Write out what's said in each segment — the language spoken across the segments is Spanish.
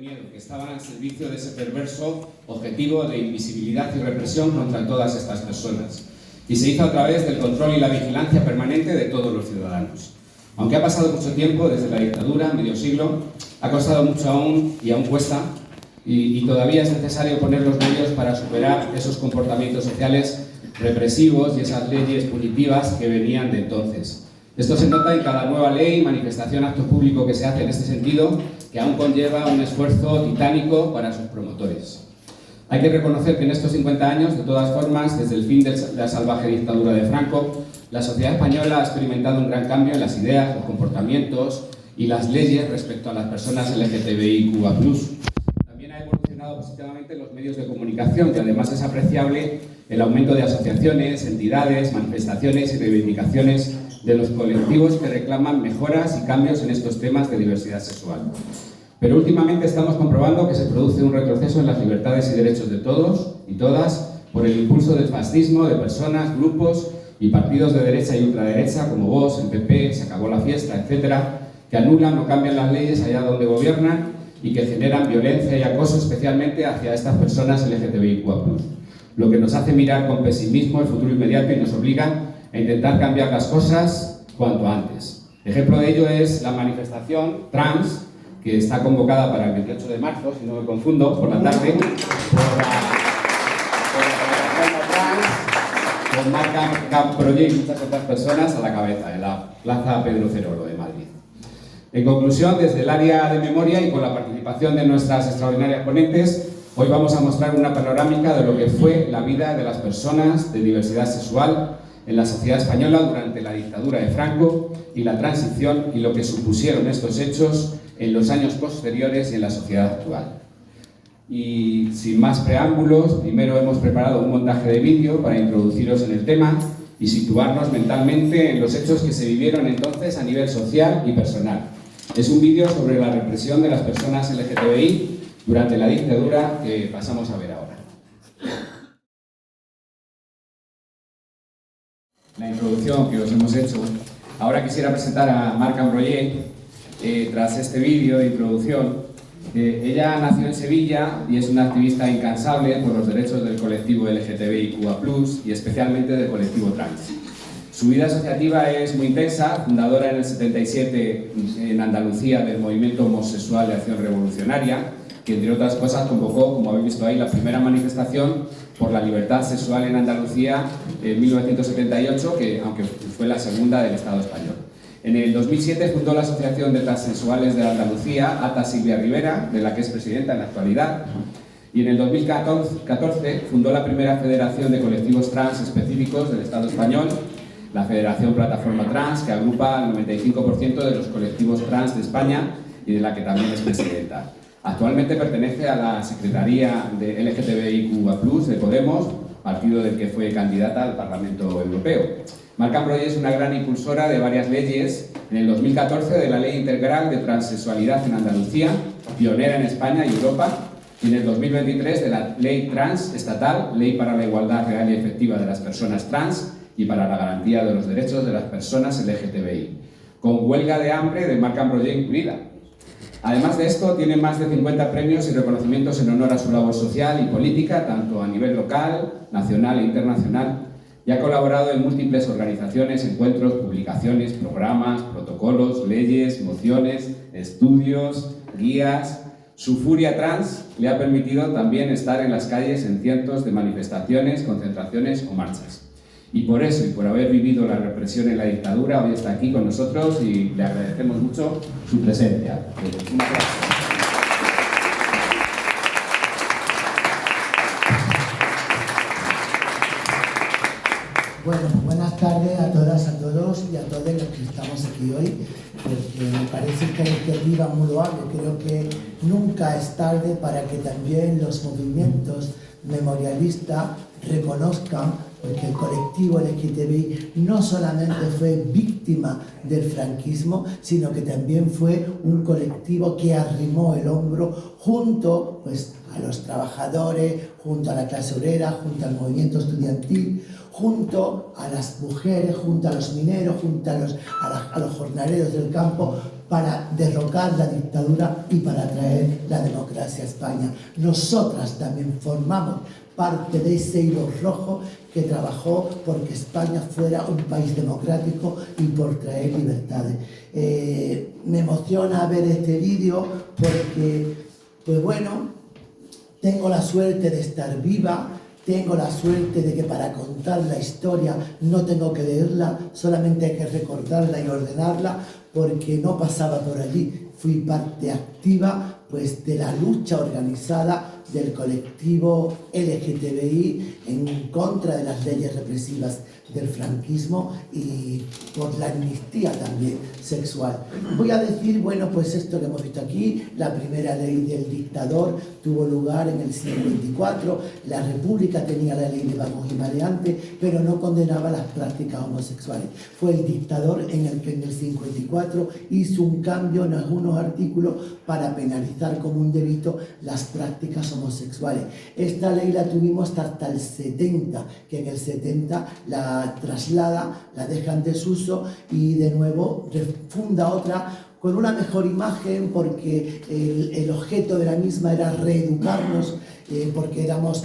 miedo, que estaban al servicio de ese perverso objetivo de invisibilidad y represión contra todas estas personas. Y se hizo a través del control y la vigilancia permanente de todos los ciudadanos. Aunque ha pasado mucho tiempo desde la dictadura, medio siglo, ha costado mucho aún y aún cuesta, y todavía es necesario poner los medios para superar esos comportamientos sociales represivos y esas leyes punitivas que venían de entonces. Esto se nota en cada nueva ley, manifestación, acto público que se hace en este sentido, que aún conlleva un esfuerzo titánico para sus promotores. Hay que reconocer que en estos 50 años, de todas formas, desde el fin de la salvaje dictadura de Franco, la sociedad española ha experimentado un gran cambio en las ideas, los comportamientos y las leyes respecto a las personas LGTBIQA+. También ha evolucionado positivamente los medios de comunicación, que además es apreciable el aumento de asociaciones, entidades, manifestaciones y reivindicaciones de los colectivos que reclaman mejoras y cambios en estos temas de diversidad sexual. Pero últimamente estamos comprobando que se produce un retroceso en las libertades y derechos de todos y todas por el impulso del fascismo de personas, grupos y partidos de derecha y ultraderecha como Vox, el PP, Se Acabó la Fiesta, etcétera, que anulan o cambian las leyes allá donde gobiernan y que generan violencia y acoso especialmente hacia estas personas LGTBIQA+. Lo que nos hace mirar con pesimismo el futuro inmediato y nos obliga a intentar cambiar las cosas cuanto antes. Ejemplo de ello es la manifestación trans, que está convocada para el 28 de marzo, si no me confundo, por la tarde, por la plataforma trans, con Markham Project y muchas otras personas a la cabeza, en la Plaza Pedro Cerolo de Madrid. En conclusión, desde el área de memoria y con la participación de nuestras extraordinarias ponentes, hoy vamos a mostrar una panorámica de lo que fue la vida de las personas de diversidad sexual en la sociedad española durante la dictadura de Franco y la transición y lo que supusieron estos hechos en los años posteriores y en la sociedad actual. Y sin más preámbulos, primero hemos preparado un montaje de vídeo para introduciros en el tema y situarnos mentalmente en los hechos que se vivieron entonces a nivel social y personal. Es un vídeo sobre la represión de las personas LGTBI durante la dictadura que pasamos a ver ahora. La introducción que os hemos hecho. Ahora quisiera presentar a Markham Project. Tras este vídeo de introducción, ella nació en Sevilla y es una activista incansable por los derechos del colectivo LGTBIQA+, y especialmente del colectivo trans. Su vida asociativa es muy intensa, fundadora en el 77 en Andalucía del movimiento homosexual de acción revolucionaria, que entre otras cosas convocó, como habéis visto ahí, la primera manifestación por la libertad sexual en Andalucía en 1978, que aunque fue la segunda del Estado español. En el 2007 fundó la Asociación de Transexuales de Andalucía, ATA Silvia Rivera, de la que es presidenta en la actualidad, y en el 2014 fundó la primera federación de colectivos trans específicos del Estado español, la Federación Plataforma Trans, que agrupa el 95% de los colectivos trans de España y de la que también es presidenta. Actualmente pertenece a la Secretaría de LGTBIQA+, de Podemos, partido del que fue candidata al Parlamento Europeo. Markham Project es una gran impulsora de varias leyes. En el 2014 de la Ley Integral de Transexualidad en Andalucía, pionera en España y Europa, y en el 2023 de la Ley Trans Estatal, Ley para la Igualdad Real y Efectiva de las Personas Trans y para la Garantía de los Derechos de las Personas LGTBI, con huelga de hambre de Markham Project incluida. Además de esto, tiene más de 50 premios y reconocimientos en honor a su labor social y política, tanto a nivel local, nacional e internacional, y ha colaborado en múltiples organizaciones, encuentros, publicaciones, programas, protocolos, leyes, mociones, estudios, guías. Su furia trans le ha permitido también estar en las calles en cientos de manifestaciones, concentraciones o marchas. Y por eso, y por haber vivido la represión en la dictadura, hoy está aquí con nosotros y le agradecemos mucho su presencia. Un aplauso. Bueno, buenas tardes a todas, a todos y a todos los que estamos aquí hoy, porque me parece que la iniciativa es muy loable. Creo que nunca es tarde para que también los movimientos memorialistas reconozcan que el colectivo LGTBI no solamente fue víctima del franquismo, sino que también fue un colectivo que arrimó el hombro junto a los trabajadores, junto a la clase obrera, junto al movimiento estudiantil, junto a las mujeres, junto a los mineros, junto a los jornaleros del campo, para derrocar la dictadura y para traer la democracia a España. Nosotras también formamos parte de ese hilo rojo que trabajó porque España fuera un país democrático y por traer libertades. Me emociona ver este vídeo porque, pues bueno, tengo la suerte de estar viva, tengo la suerte de que para contar la historia no tengo que leerla, solamente hay que recordarla y ordenarla, porque no pasaba por allí. Fui parte activa pues, de la lucha organizada del colectivo LGTBI en contra de las leyes represivas del franquismo y por la amnistía también sexual. Voy a decir, bueno, pues esto que hemos visto aquí, la primera ley del dictador tuvo lugar en el 54, la República tenía la ley de vagos y maleantes, pero no condenaba las prácticas homosexuales. Fue el dictador en el que en el 54 hizo un cambio en algunos artículos para penalizar como un delito las prácticas homosexuales. Esta ley la tuvimos hasta el 70, que en el 70 la traslada, la deja en desuso y de nuevo refunda otra con una mejor imagen, porque el objeto de la misma era reeducarnos, porque éramos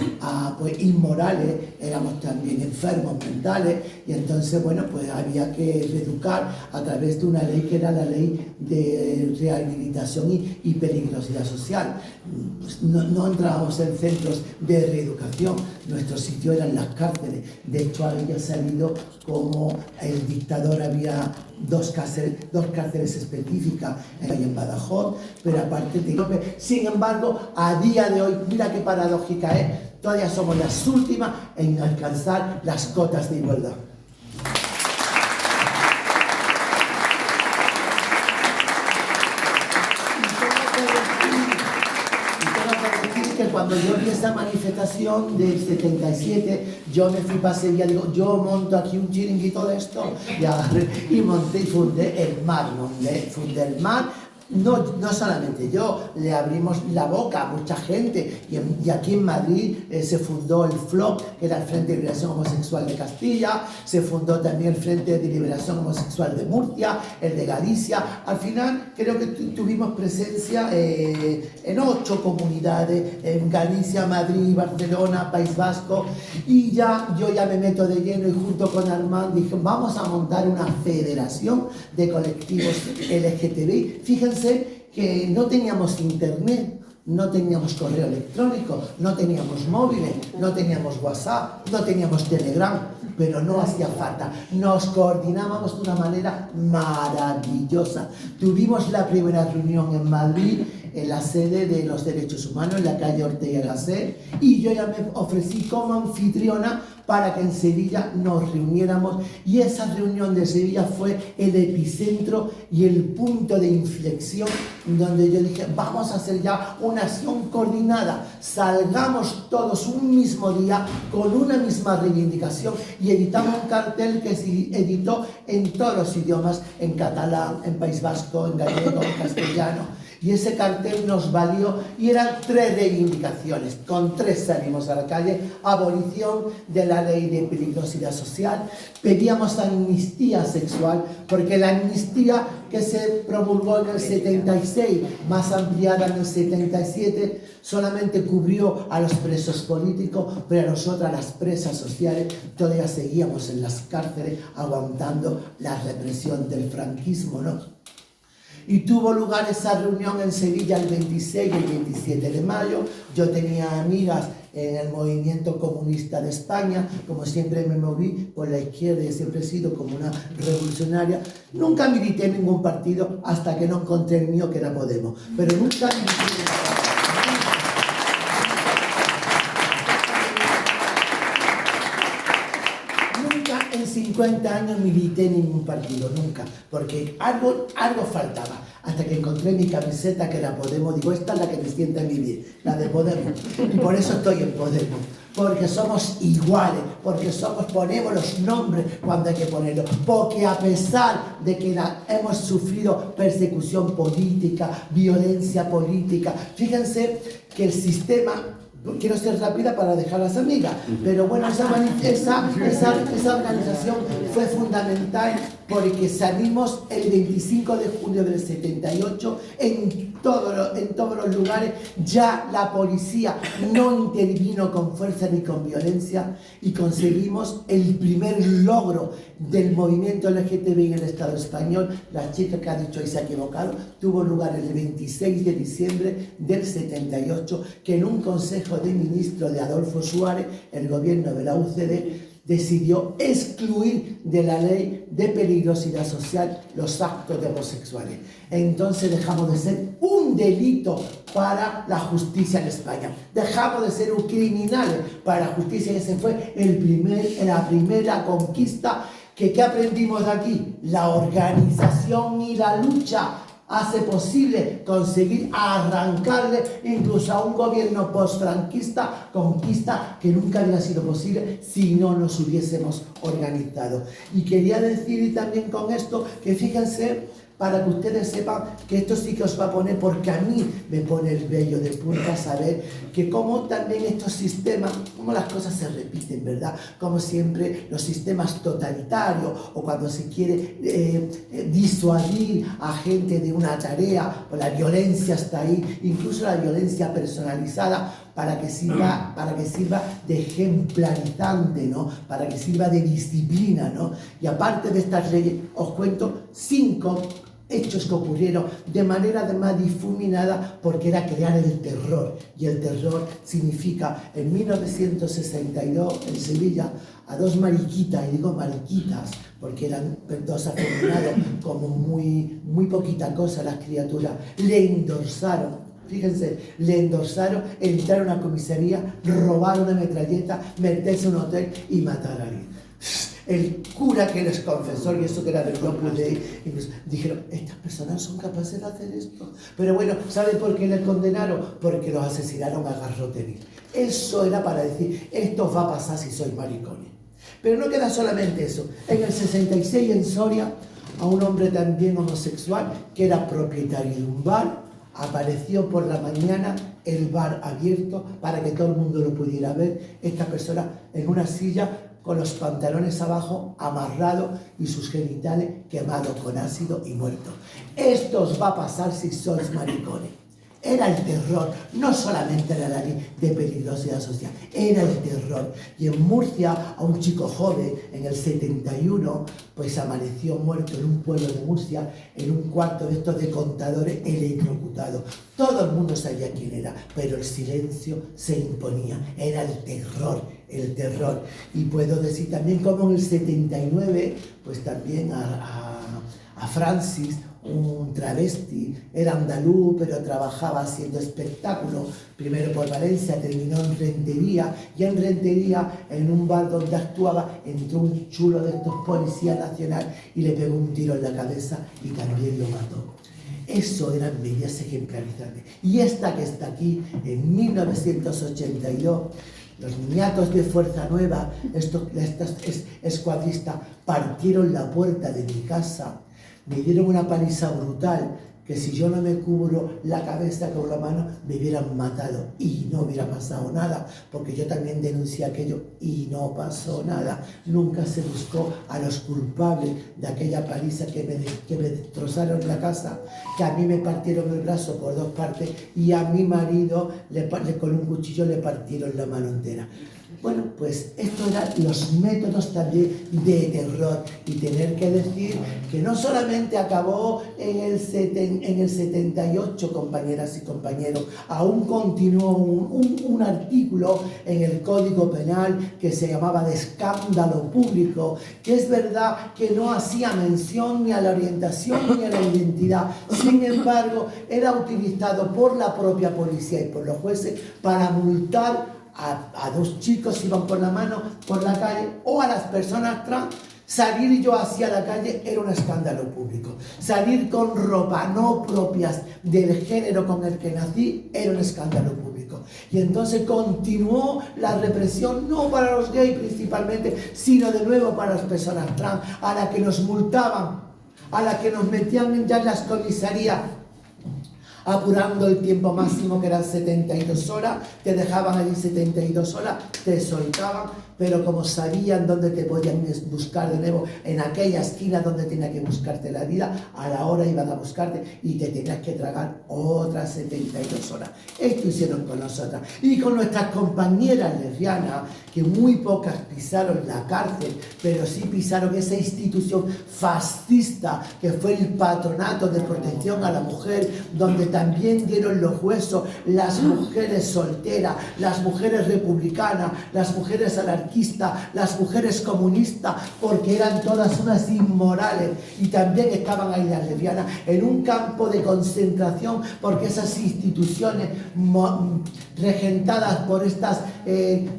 pues, inmorales, éramos también enfermos mentales, y entonces, bueno, pues había que reeducar a través de una ley que era la ley de rehabilitación y peligrosidad social. Pues no entrábamos en centros de reeducación, nuestro sitio eran las cárceles. De hecho, había salido como el dictador había dos cárceles específicas en Badajoz, pero aparte de... Sin embargo, a día de hoy, mira qué paradójica es, todavía somos las últimas en alcanzar las cotas de igualdad. Que cuando yo vi esa manifestación del 77, yo me fui para Sevilla, digo, yo monto aquí un chiringuito de esto, y agarré y monté y fundé el MAR, No solamente yo, le abrimos la boca a mucha gente, y aquí en Madrid se fundó el FLOC, que era el Frente de Liberación Homosexual de Castilla, se fundó también el Frente de Liberación Homosexual de Murcia, el de Galicia. Al final creo que tuvimos presencia en 8 comunidades, en Galicia, Madrid, Barcelona, País Vasco, y yo ya me meto de lleno y junto con Armand dije, vamos a montar una federación de colectivos LGTBI. Fíjense que no teníamos internet, no teníamos correo electrónico, no teníamos móviles, no teníamos WhatsApp, no teníamos Telegram, pero no hacía falta. Nos coordinábamos de una manera maravillosa. Tuvimos la primera reunión en Madrid, en la sede de los derechos humanos, en la calle Ortega y Gasset, y yo ya me ofrecí como anfitriona para que en Sevilla nos reuniéramos, y esa reunión de Sevilla fue el epicentro y el punto de inflexión donde yo dije, vamos a hacer ya una acción coordinada, salgamos todos un mismo día con una misma reivindicación, y editamos un cartel que se editó en todos los idiomas, en catalán, en País Vasco, en gallego, en castellano. Y ese cartel nos valió, y eran 3 reivindicaciones, con 3 salimos a la calle: abolición de la ley de peligrosidad social, pedíamos amnistía sexual, porque la amnistía que se promulgó en el 76, más ampliada en el 77, solamente cubrió a los presos políticos, pero a nosotras, las presas sociales, todavía seguíamos en las cárceles aguantando la represión del franquismo, ¿no? Y tuvo lugar esa reunión en Sevilla el 26 y el 27 de mayo. Yo tenía amigas en el movimiento comunista de España, como siempre me moví por la izquierda y siempre he sido como una revolucionaria. Nunca milité en ningún partido hasta que no encontré el mío, que era Podemos. Pero nunca milité en 50 años milité en ningún partido, nunca, porque algo faltaba, hasta que encontré mi camiseta que era Podemos. Digo, esta es la que me sienta en vivir, la de Podemos, y por eso estoy en Podemos, porque somos iguales, porque ponemos los nombres cuando hay que ponerlos, porque a pesar de que hemos sufrido persecución política, violencia política, fíjense que el sistema, quiero ser rápida para dejar a las amigas, pero bueno, esa organización fue fundamental porque salimos el 25 de julio del 78 en todos los lugares. Ya la policía no intervino con fuerza ni con violencia y conseguimos el primer logro del movimiento LGTBI en el Estado español. La chica que ha dicho y se ha equivocado tuvo lugar el 26 de diciembre del 78, que en un consejo de ministros de Adolfo Suárez, el gobierno de la UCD, decidió excluir de la ley de peligrosidad social los actos de homosexuales. Entonces dejamos de ser un delito para la justicia en España. Dejamos de ser un criminal para la justicia, y esa fue la primera conquista. ¿Qué aprendimos de aquí? La organización y la lucha hace posible conseguir arrancarle incluso a un gobierno postfranquista, conquista que nunca había sido posible si no nos hubiésemos organizado. Y quería decir también con esto que fíjense, para que ustedes sepan que esto sí que os va a poner, porque a mí me pone el vello de punta saber que como también estos sistemas, como las cosas se repiten, ¿verdad? Como siempre los sistemas totalitarios, o cuando se quiere disuadir a gente de una tarea, pues la violencia está ahí, incluso la violencia personalizada, para que sirva de ejemplarizante, ¿no? Para que sirva de disciplina, ¿no? Y aparte de estas leyes, os cuento 5 hechos que ocurrieron de manera además difuminada, porque era crear el terror. Y el terror significa, en 1962, en Sevilla, a 2 mariquitas, y digo mariquitas porque eran 2 afeminados, como muy poquita cosa las criaturas, le endorsaron. Fíjense, le endorsaron entrar a una comisaría, robar una metralleta, meterse en un hotel y matar a alguien. El cura que les confesó, y eso que era del Opus Dei, dijeron, estas personas son capaces de hacer esto. Pero bueno, ¿sabe por qué les condenaron? Porque los asesinaron a garrote vil. Eso era para decir, esto va a pasar si sois maricones. Pero no queda solamente eso. En el 66 en Soria, a un hombre también homosexual, que era propietario de un bar, apareció por la mañana el bar abierto para que todo el mundo lo pudiera ver. Esta persona en una silla con los pantalones abajo, amarrado, y sus genitales quemados con ácido y muertos. Esto os va a pasar si sois maricones. Era el terror, no solamente era la ley de peligrosidad social, era el terror. Y en Murcia, a un chico joven, en el 71, pues amaneció muerto en un pueblo de Murcia, en un cuarto de estos de contadores, electrocutado. Todo el mundo sabía quién era, pero el silencio se imponía. Era el terror, el terror. Y puedo decir también como en el 79, pues también a Francis, un travesti, era andaluz, pero trabajaba haciendo espectáculos, primero por Valencia, terminó en Rentería, y en Rentería, en un bar donde actuaba, entró un chulo de estos policías nacional y le pegó un tiro en la cabeza y también lo mató. Eso eran medidas ejemplarizantes. Y esta que está aquí, en 1982, los niñatos de Fuerza Nueva, estos escuadristas, partieron la puerta de mi casa, me dieron una paliza brutal, que si yo no me cubro la cabeza con la mano, me hubieran matado y no hubiera pasado nada, porque yo también denuncié aquello y no pasó nada. Nunca se buscó a los culpables de aquella paliza que me destrozaron la casa, que a mí me partieron el brazo por 2 partes y a mi marido con un cuchillo le partieron la mano entera. Bueno, pues estos eran los métodos también de terror, y tener que decir que no solamente acabó en el 78, compañeras y compañeros, aún continuó un artículo en el Código Penal que se llamaba de escándalo público, que es verdad que no hacía mención ni a la orientación ni a la identidad, sin embargo era utilizado por la propia policía y por los jueces para multar a 2 chicos que iban por la mano por la calle, o a las personas trans. Salir yo hacia la calle era un escándalo público. Salir con ropa no propias del género con el que nací era un escándalo público. Y entonces continuó la represión, no para los gays principalmente, sino de nuevo para las personas trans, a las que nos multaban, a las que nos metían ya en las comisarías, apurando el tiempo máximo que eran 72 horas, te dejaban allí 72 horas, te soltaban, pero como sabían dónde te podían buscar de nuevo, en aquella esquina donde tenía que buscarte la vida, a la hora iban a buscarte y te tenías que tragar otras 72 horas. Esto hicieron con nosotras y con nuestras compañeras lesbianas, que muy pocas pisaron la cárcel, pero sí pisaron esa institución fascista que fue el Patronato de Protección a la Mujer, donde también dieron los huesos las mujeres solteras, las mujeres republicanas, las mujeres anarquistas, las mujeres comunistas, porque eran todas unas inmorales, y también estaban ahí las lesbianas en un campo de concentración, porque esas instituciones regentadas por estas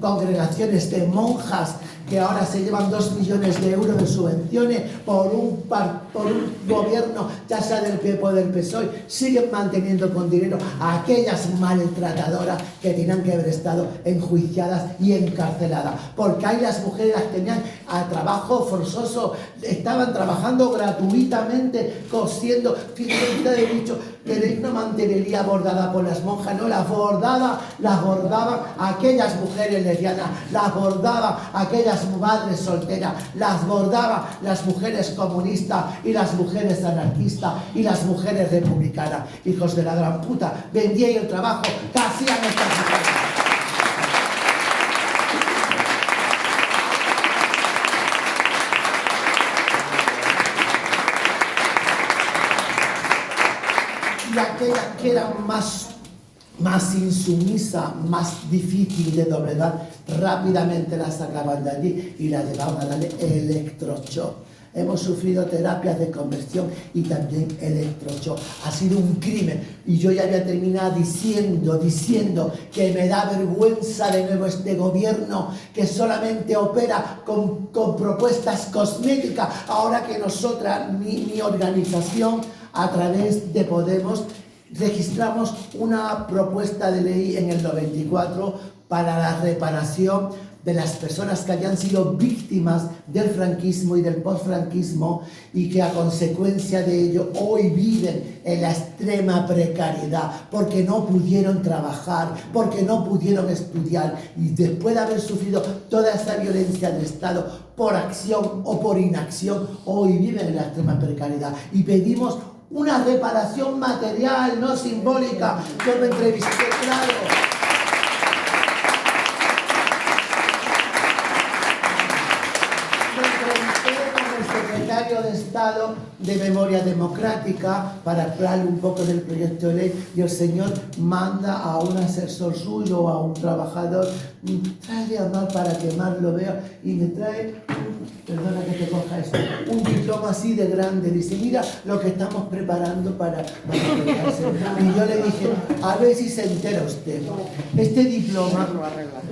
congregaciones de monjas que ahora se llevan 2 millones de euros de subvenciones por un gobierno, ya sea del PP o del PSOE, siguen manteniendo con dinero a aquellas maltratadoras que tenían que haber estado enjuiciadas y encarceladas, porque ahí las mujeres las tenían a trabajo forzoso, estaban trabajando gratuitamente, cosiendo. Fíjense, he dicho que era una mantelería bordada por las monjas, no, las bordaban aquellas mujeres lesbianas, las bordaban aquellas madres solteras, las bordaban las mujeres comunistas y las mujeres anarquistas y las mujeres republicanas. Hijos de la gran puta, vendían el trabajo que hacían estas mujeres. Y aquellas que eran más insumisa, más difícil de doblegar, rápidamente la sacaban de allí y la llevaban a darle electroshock. Hemos sufrido terapias de conversión y también electroshock. Ha sido un crimen. Y yo ya había terminado diciendo que me da vergüenza de nuevo este gobierno que solamente opera con propuestas cosméticas. Ahora que nosotras, mi organización, a través de Podemos, registramos una propuesta de ley en el 94 para la reparación de las personas que habían sido víctimas del franquismo y del postfranquismo y que a consecuencia de ello hoy viven en la extrema precariedad porque no pudieron trabajar, porque no pudieron estudiar, y después de haber sufrido toda esta violencia del Estado por acción o por inacción, hoy viven en la extrema precariedad. Y pedimos una reparación material, no simbólica. Yo me entrevisté, claro. Secretario de Estado de Memoria Democrática para hablarle un poco del proyecto de ley, y el señor manda a un asesor suyo o a un trabajador, trae a mal para que más lo vea, y me trae, perdona que te coja esto, un diploma así de grande. Dice, mira lo que estamos preparando para y yo le dije, a ver si se entera usted, este diploma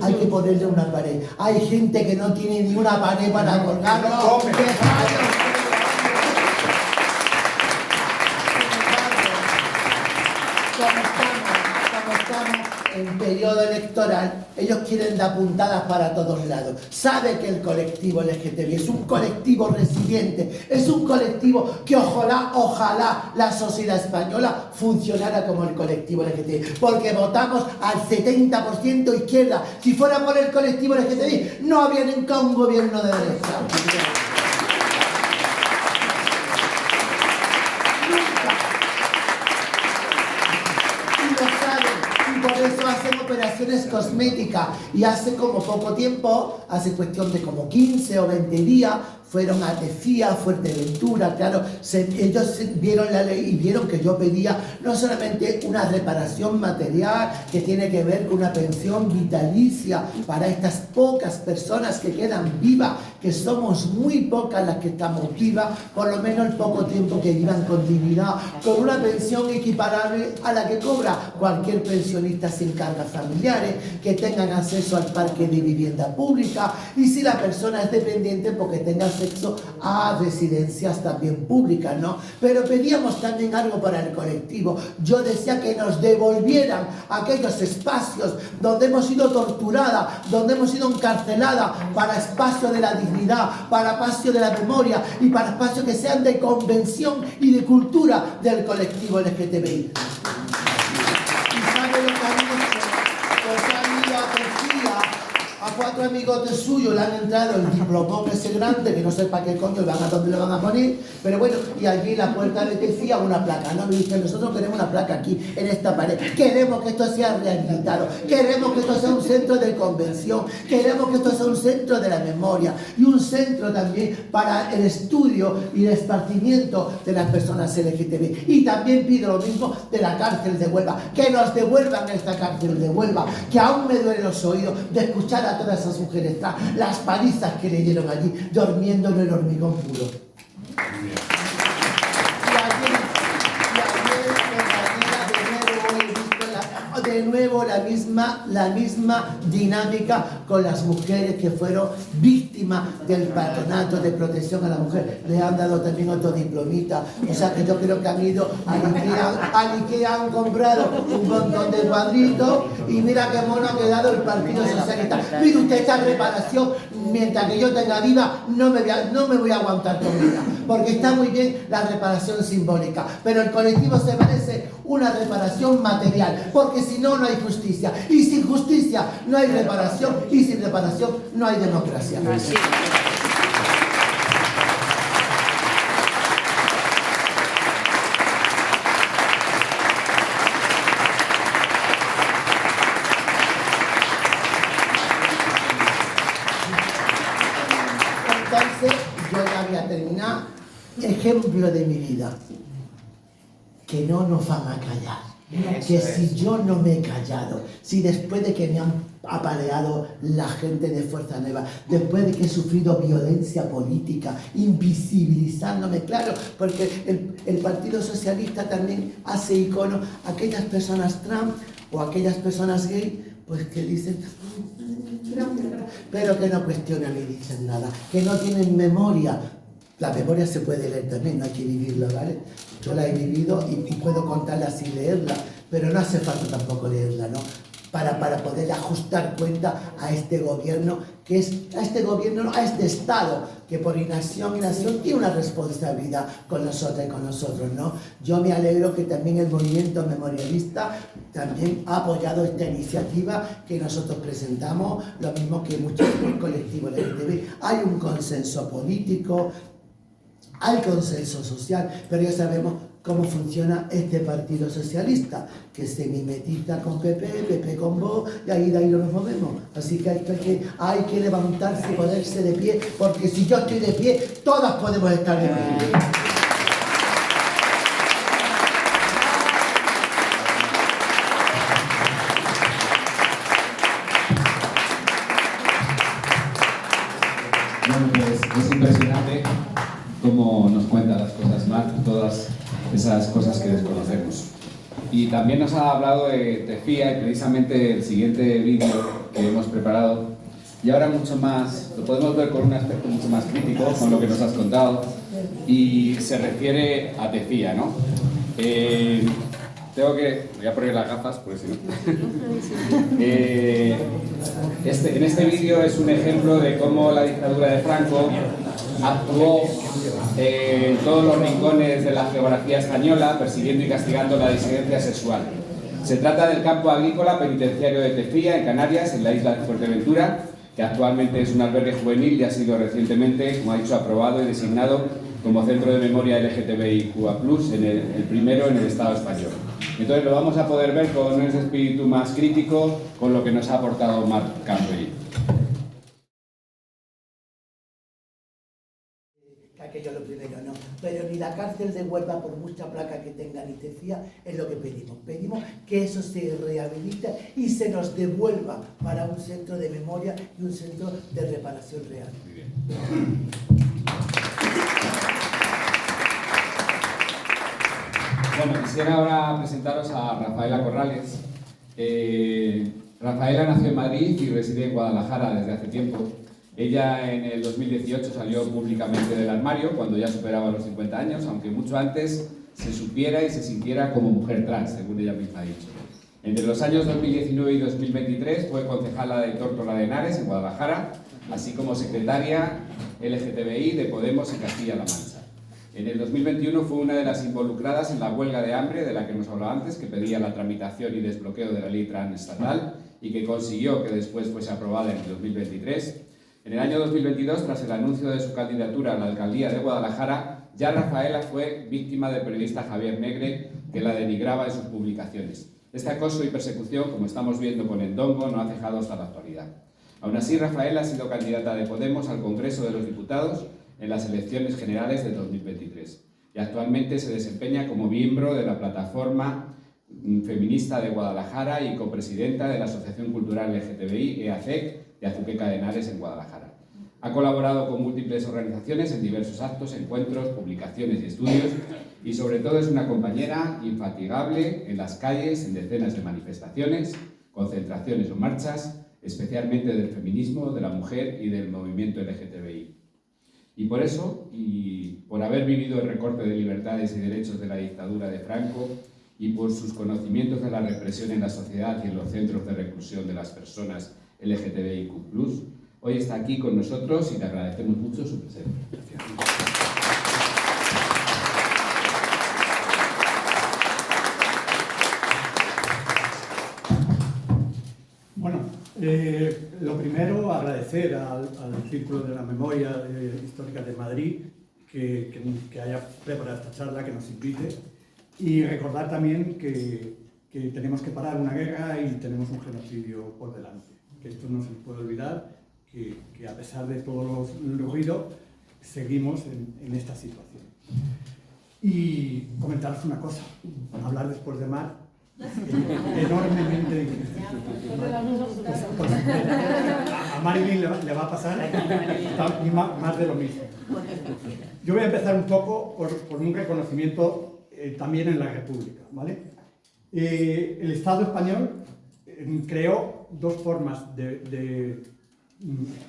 hay que ponerle una pared. Hay gente que no tiene ni una pared para colgarlo. Como estamos en periodo electoral, ellos quieren dar puntadas para todos lados. Sabe que el colectivo LGTBI es un colectivo resiliente, es un colectivo que ojalá la sociedad española funcionara como el colectivo LGTBI, porque votamos al 70% izquierda. Si fuera por el colectivo LGTBI, no había nunca un gobierno de derecha. Hacen operaciones cosméticas, y hace como poco tiempo, hace cuestión de como 15 o 20 días, fueron a Tefía, Fuerteventura, claro, ellos vieron la ley y vieron que yo pedía no solamente una reparación material que tiene que ver con una pensión vitalicia para estas pocas personas que quedan vivas, que somos muy pocas las que estamos vivas, por lo menos el poco tiempo que vivan con dignidad, con una pensión equiparable a la que cobra cualquier pensionista sin cargas familiares, que tengan acceso al parque de vivienda pública, y si la persona es dependiente, porque tenga acceso a residencias también públicas, ¿no? Pero pedíamos también algo para el colectivo. Yo decía que nos devolvieran aquellos espacios donde hemos sido torturadas, donde hemos sido encarceladas, para espacio de la dignidad, para espacio de la memoria y para espacios que sean de convención y de cultura del colectivo LGTBI. 4 amigotes suyos le han entrado el diplomón ese grande, que no sé para qué coño van a dónde lo van a poner, pero bueno, y allí en la puerta de Tefía una placa, ¿no? Me dicen, nosotros queremos una placa aquí, en esta pared, queremos que esto sea rehabilitado, queremos que esto sea un centro de convención, queremos que esto sea un centro de la memoria y un centro también para el estudio y el esparcimiento de las personas LGTB. Y también pido lo mismo de la cárcel de Huelva, que nos devuelvan a esta cárcel de Huelva, que aún me duelen los oídos de escuchar a todas esas mujeres trans, las palizas que le dieron allí, durmiendo en el hormigón puro. De nuevo la misma dinámica con las mujeres que fueron víctimas del patronato de protección a la mujer. Le han dado también otro diplomita. O sea que yo creo que han ido al Ikea, han comprado un montón de cuadritos y mira qué mono ha quedado el Partido Socialista. Mire usted, esta reparación, mientras que yo tenga viva, no me voy a aguantar con ella, porque está muy bien la reparación simbólica, pero el colectivo se merece una reparación material, porque si no, no hay justicia, y sin justicia no hay reparación, y sin reparación no hay democracia. Así. Entonces, yo ya voy a terminar. Ejemplo de mi vida, que no nos van a callar. Que si yo no me he callado, si después de que me han apaleado la gente de Fuerza Nueva, después de que he sufrido violencia política, invisibilizándome, claro, porque el Partido Socialista también hace icono a aquellas personas trans o a aquellas personas gay, pues que dicen, pero que no cuestionan ni dicen nada, que no tienen memoria. La memoria se puede leer también, no hay que vivirla, ¿vale? Yo la he vivido y puedo contarla sin leerla, pero no hace falta tampoco leerla, ¿no? Para poder ajustar cuenta a este gobierno, a este Estado, que por inacción tiene una responsabilidad con nosotras y con nosotros, ¿no? Yo me alegro que también el movimiento memorialista también ha apoyado esta iniciativa que nosotros presentamos, lo mismo que muchos colectivos LGTB. Hay un consenso político, hay consenso social, pero ya sabemos cómo funciona este Partido Socialista, que se mimetiza con PP, PP con Vox, y ahí de ahí no nos movemos. Así que hay que levantarse y ponerse de pie, porque si yo estoy de pie, todas podemos estar de pie. Bueno, pues es impresionante cómo nos cuenta las cosas, Marc, todas esas cosas que desconocemos. Y también nos ha hablado de Tefía y precisamente el siguiente vídeo que hemos preparado, y ahora mucho más, lo podemos ver con un aspecto mucho más crítico con lo que nos has contado, y se refiere a Tefía, ¿no? Voy a poner las gafas, porque si no... en este vídeo es un ejemplo de cómo la dictadura de Franco actuó en todos los rincones de la geografía española, persiguiendo y castigando la disidencia sexual. Se trata del campo agrícola penitenciario de Tefía, en Canarias, en la isla de Fuerteventura, que actualmente es un albergue juvenil y ha sido recientemente, como ha dicho, aprobado y designado como centro de memoria LGTBIQA+, el primero en el Estado español. Entonces lo vamos a poder ver con ese espíritu más crítico, con lo que nos ha aportado Marc Cambrelli. Aquello lo primero, no. Pero ni la cárcel de Huelva, por mucha placa que tenga, ni Tefía, es lo que pedimos. Pedimos que eso se rehabilite y se nos devuelva para un centro de memoria y un centro de reparación real. Muy bien. Bueno, quisiera ahora presentaros a Rafaela Corrales. Rafaela nació en Madrid y reside en Guadalajara desde hace tiempo. Ella en el 2018 salió públicamente del armario cuando ya superaba los 50 años, aunque mucho antes se supiera y se sintiera como mujer trans, según ella misma ha dicho. Entre los años 2019 y 2023 fue concejala de Tórtola de Henares, en Guadalajara, así como secretaria LGTBI de Podemos en Castilla-La Mancha. En el 2021 fue una de las involucradas en la huelga de hambre de la que hemos hablado antes, que pedía la tramitación y desbloqueo de la ley transestatal y que consiguió que después fuese aprobada en el 2023. En el año 2022, tras el anuncio de su candidatura a la alcaldía de Guadalajara, ya Rafaela fue víctima del periodista Javier Negre, que la denigraba en sus publicaciones. Este acoso y persecución, como estamos viendo con Ndongo, no ha cejado hasta la actualidad. Aún así, Rafaela ha sido candidata de Podemos al Congreso de los Diputados en las elecciones generales de 2023 y actualmente se desempeña como miembro de la Plataforma Feminista de Guadalajara y copresidenta de la Asociación Cultural LGTBI EACEC de Azuqueca de Henares en Guadalajara. Ha colaborado con múltiples organizaciones en diversos actos, encuentros, publicaciones y estudios y sobre todo es una compañera infatigable en las calles, en decenas de manifestaciones, concentraciones o marchas, especialmente del feminismo, de la mujer y del movimiento LGTBI. Y por eso, y por haber vivido el recorte de libertades y derechos de la dictadura de Franco y por sus conocimientos de la represión en la sociedad y en los centros de reclusión de las personas LGTBIQ+, hoy está aquí con nosotros y le agradecemos mucho su presencia. Bueno, lo primero, agradecer al Círculo de la Memoria Histórica de Madrid que haya preparado esta charla, que nos invite, y recordar también que tenemos que parar una guerra y tenemos un genocidio por delante. Que esto no se nos puede olvidar, que a pesar de todos los ruidos, seguimos en esta situación. Y comentaros una cosa, hablar después de Mar, enormemente difícil. Pues, a Marilyn le va a pasar y más de lo mismo. Yo voy a empezar un poco por un reconocimiento también en la República, ¿vale? El Estado español creó dos formas de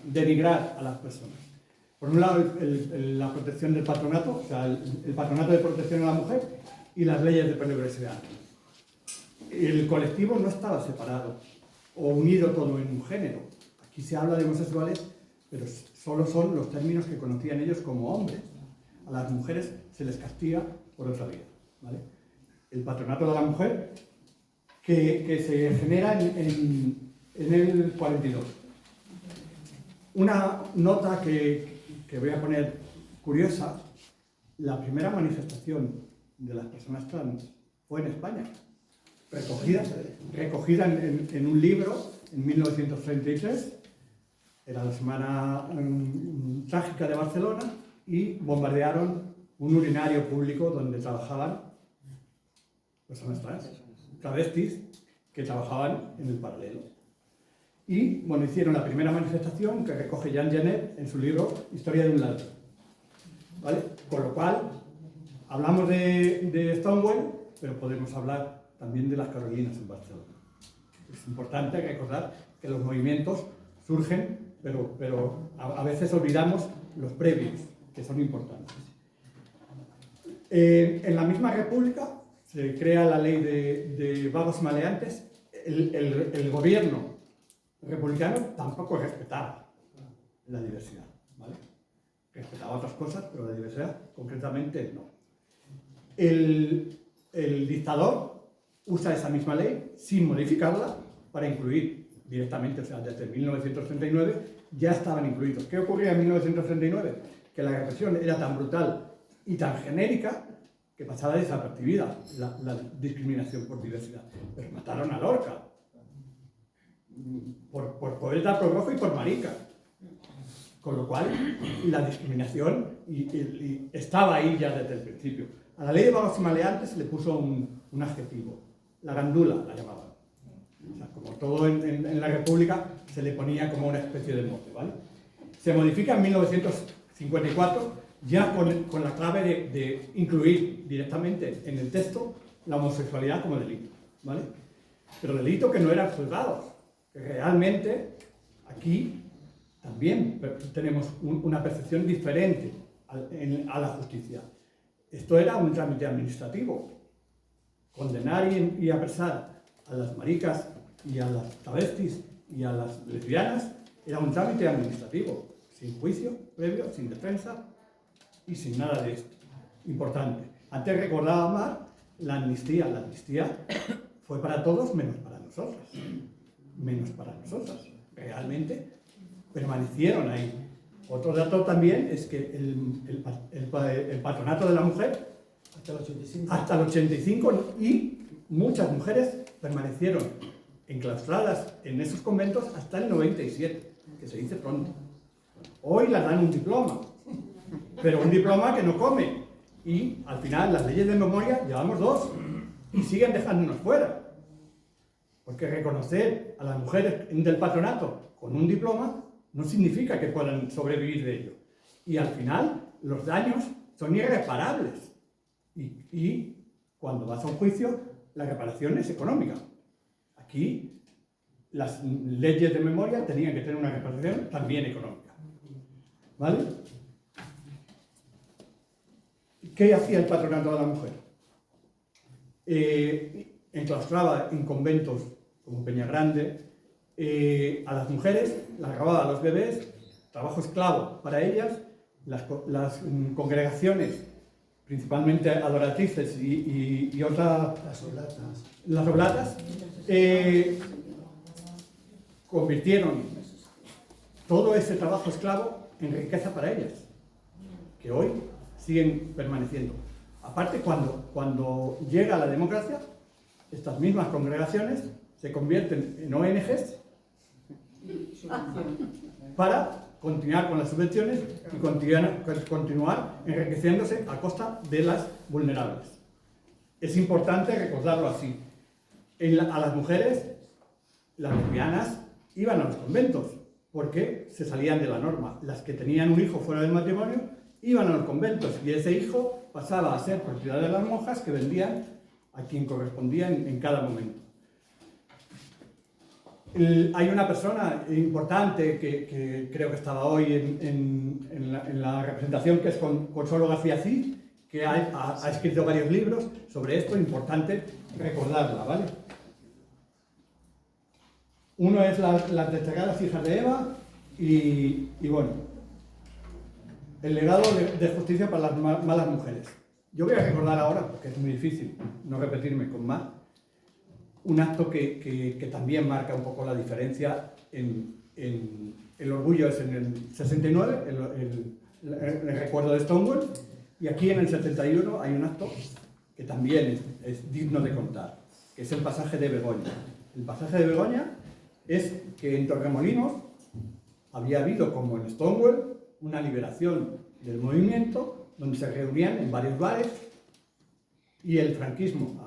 denigrar a las personas. Por un lado, la protección del patronato, o sea, el patronato de protección a la mujer y las leyes de peligrosidad. El colectivo no estaba separado o unido todo en un género. Aquí se habla de homosexuales, pero solo son los términos que conocían ellos como hombres. A las mujeres se les castiga por otra vía, ¿vale? El patronato de la mujer que se genera en el 42. Una nota que voy a poner curiosa: la primera manifestación de las personas trans fue en España, recogida en un libro en 1933, era la Semana Trágica de Barcelona, y bombardearon un urinario público donde trabajaban personas trans, travestis, que trabajaban en el paralelo. Y, bueno, hicieron la primera manifestación que recoge Jean Genet en su libro Historia de un ladrón, ¿vale? Con lo cual, hablamos de Stonewall, pero podemos hablar también de las Carolinas en Barcelona. Es importante recordar que los movimientos surgen, pero a veces olvidamos los previos, que son importantes. En la misma República se crea la ley de vagos y maleantes. El gobierno republicano tampoco respetaba la diversidad, ¿vale? Respetaba otras cosas, pero la diversidad concretamente no. El dictador usa esa misma ley sin modificarla para incluir directamente, o sea, desde 1939 ya estaban incluidos. ¿Qué ocurría en 1939? Que la represión era tan brutal y tan genérica que pasaba desapercibida la discriminación por diversidad. Pero mataron a Lorca por poeta, por rojo y por marica. Con lo cual, la discriminación estaba ahí ya desde el principio. A la ley de vagos y maleantes se le puso un adjetivo, la gandula la llamaban. O sea, como todo en la República se le ponía como una especie de mote, ¿vale? Se modifica en 1954 ya con la clave de incluir directamente en el texto la homosexualidad como delito, ¿vale? Pero delito que no eran juzgados, que realmente aquí también tenemos una percepción diferente a la justicia. Esto era un trámite administrativo. Condenar y apresar a las maricas y a las travestis y a las lesbianas era un trámite administrativo, sin juicio previo, sin defensa y sin nada de esto. importante. Antes recordaba Mar la amnistía. La amnistía fue para todos menos para nosotras. Menos para nosotras. Realmente permanecieron ahí. Otro dato también es que el patronato de la mujer hasta el 85 y muchas mujeres permanecieron enclaustradas en esos conventos hasta el 97, que se dice pronto. Hoy les dan un diploma, pero un diploma que no come. Y al final las leyes de memoria llevamos 2 y siguen dejándonos fuera. Porque reconocer a las mujeres del patronato con un diploma no significa que puedan sobrevivir de ello. Y al final los daños son irreparables. Y cuando vas a un juicio, la reparación es económica. Aquí las leyes de memoria tenían que tener una reparación también económica. ¿Vale? ¿Qué hacía el patronato de la mujer? Enclaustraba en conventos como Peñagrande a las mujeres, las robaba a los bebés, trabajo esclavo para ellas, las congregaciones, principalmente adoratrices y otras, las oblatas, convirtieron todo ese trabajo esclavo en riqueza para ellas, que hoy siguen permaneciendo. Aparte, cuando llega la democracia, estas mismas congregaciones se convierten en ONGs para continuar con las subvenciones y continuar enriqueciéndose a costa de las vulnerables. Es importante recordarlo así. A las mujeres, las lesbianas iban a los conventos porque se salían de la norma. Las que tenían un hijo fuera del matrimonio iban a los conventos y ese hijo pasaba a ser propiedad de las monjas que vendían a quien correspondía en cada momento. Hay una persona importante que creo que estaba hoy en la representación, que es Consuelo García Cid, que ha escrito varios libros sobre esto, importante recordarla, ¿vale? Uno es las desterradas hijas de Eva y bueno, el legado de justicia para las malas mujeres. Yo voy a recordar ahora, porque es muy difícil no repetirme con más, un acto que también marca un poco la diferencia el orgullo es en el 69, el recuerdo de Stonewall, y aquí en el 71 hay un acto que también es digno de contar, que es el pasaje de Begoña. El pasaje de Begoña es que en Torremolinos había habido, como en Stonewall, una liberación del movimiento, donde se reunían en varios bares, y el franquismo,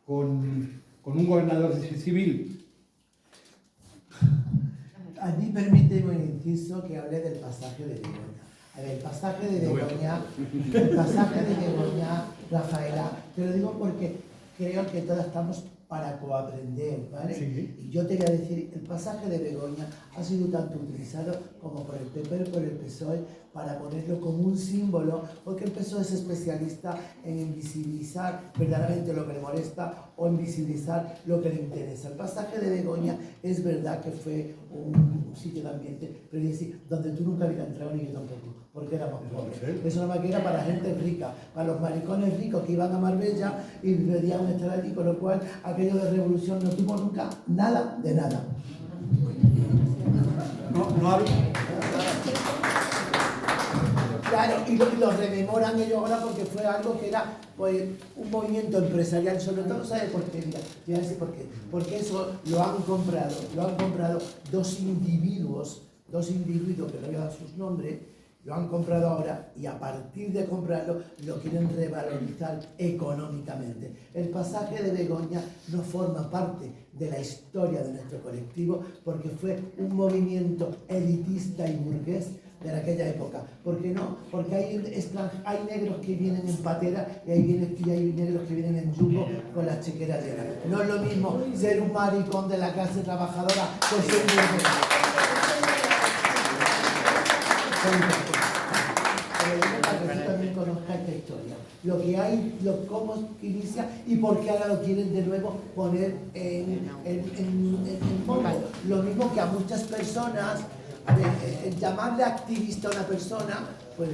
con un gobernador civil. A mí permíteme un inciso que hable del pasaje de Begoña. A ver, el pasaje de Begoña, Rafaela, te lo digo porque creo que todas estamos para coaprender, ¿vale? Sí. Y yo te voy a decir, el pasaje de Begoña ha sido tanto utilizado como por el PP y por el PSOE para ponerlo como un símbolo, porque el PSOE es especialista en invisibilizar verdaderamente lo que le molesta o invisibilizar lo que le interesa. El pasaje de Begoña es verdad que fue un sitio de ambiente, pero es decir, donde tú nunca habías entrado ni yo tampoco, porque éramos pobres. Eso nada más que era para gente rica, para los maricones ricos que iban a Marbella y pedían estar allí, con lo cual aquello de revolución no tuvo nunca nada de nada. No hablo. Claro, y lo rememoran ellos ahora porque fue algo que era pues, un movimiento empresarial, sobre todo, ¿sabes por qué? Mira, te voy a decir por qué. Porque eso lo han comprado dos individuos que no voy a dar sus nombres, lo han comprado ahora y a partir de comprarlo lo quieren revalorizar económicamente. El pasaje de Begoña no forma parte de la historia de nuestro colectivo porque fue un movimiento elitista y burgués de aquella época. ¿Por qué no? Porque hay negros que vienen en patera y hay negros que vienen en yugo con las chequeras llenas. No es lo mismo ser un maricón de la clase trabajadora que ser un burgués. Para que tú también conozcas esta historia. Lo que hay, cómo inicia y por qué ahora lo quieren de nuevo poner en foco. Lo mismo que a muchas personas A ver, el llamarle activista a una persona, pues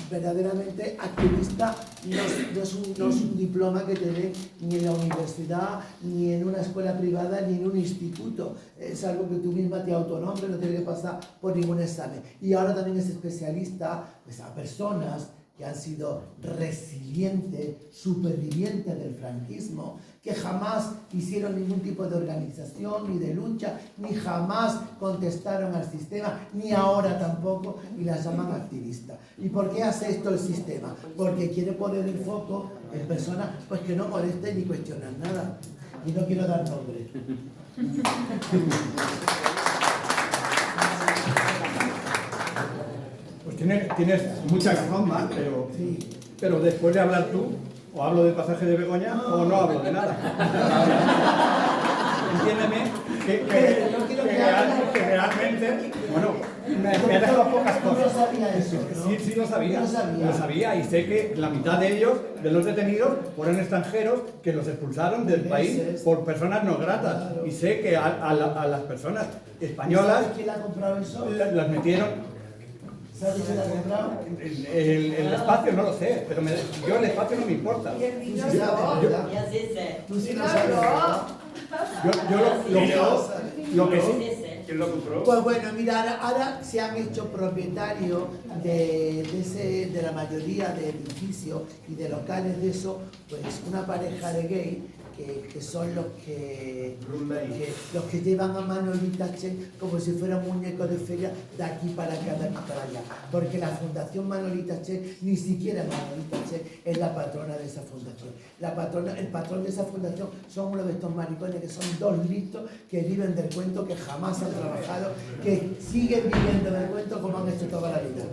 verdaderamente activista no es un diploma que te den ni en la universidad, ni en una escuela privada, ni en un instituto. Es algo que tú misma te autonombres, no tienes que pasar por ningún examen. Y ahora también es especialista pues, a personas que han sido resilientes, supervivientes del franquismo, que jamás hicieron ningún tipo de organización ni de lucha, ni jamás contestaron al sistema, ni ahora tampoco, y las llaman activistas. ¿Y por qué hace esto el sistema? Porque quiere poner el foco en personas pues, que no molesten ni cuestionan nada. Y no quiero dar nombre. Pues tienes mucha razón, Mar, pero después de hablar tú, o hablo del pasaje de Begoña o no hablo de nada. Entiéndeme que realmente, bueno, me ha dejado pocas cosas. No sabía eso, ¿no? Sí lo sabía. No Lo sabía y sé que la mitad de ellos, de los detenidos, fueron extranjeros que los expulsaron del país por personas no gratas. Y sé que a las personas españolas ¿Sabes quién la ha comprado eso? las metieron. ¿Sabes quién la ha comprado? El espacio no lo sé, pero yo el espacio no me importa. Tú sí sabes, ¿verdad? Tú sí lo sabes, ¿verdad? Lo que sí. ¿Quién lo compró? Pues bueno, mira, ahora se han hecho propietarios de la mayoría de edificios y de locales de eso, pues una pareja de gays que son los que llevan a Manolita Che como si fuera un muñeco de feria de aquí para acá, de aquí para allá. Porque la Fundación Manolita Che, ni siquiera Manolita Che es la patrona de esa fundación. El patrón de esa fundación son uno de estos maricones que son dos listos, que viven del cuento, que jamás han trabajado, que siguen viviendo del cuento como han hecho toda la vida.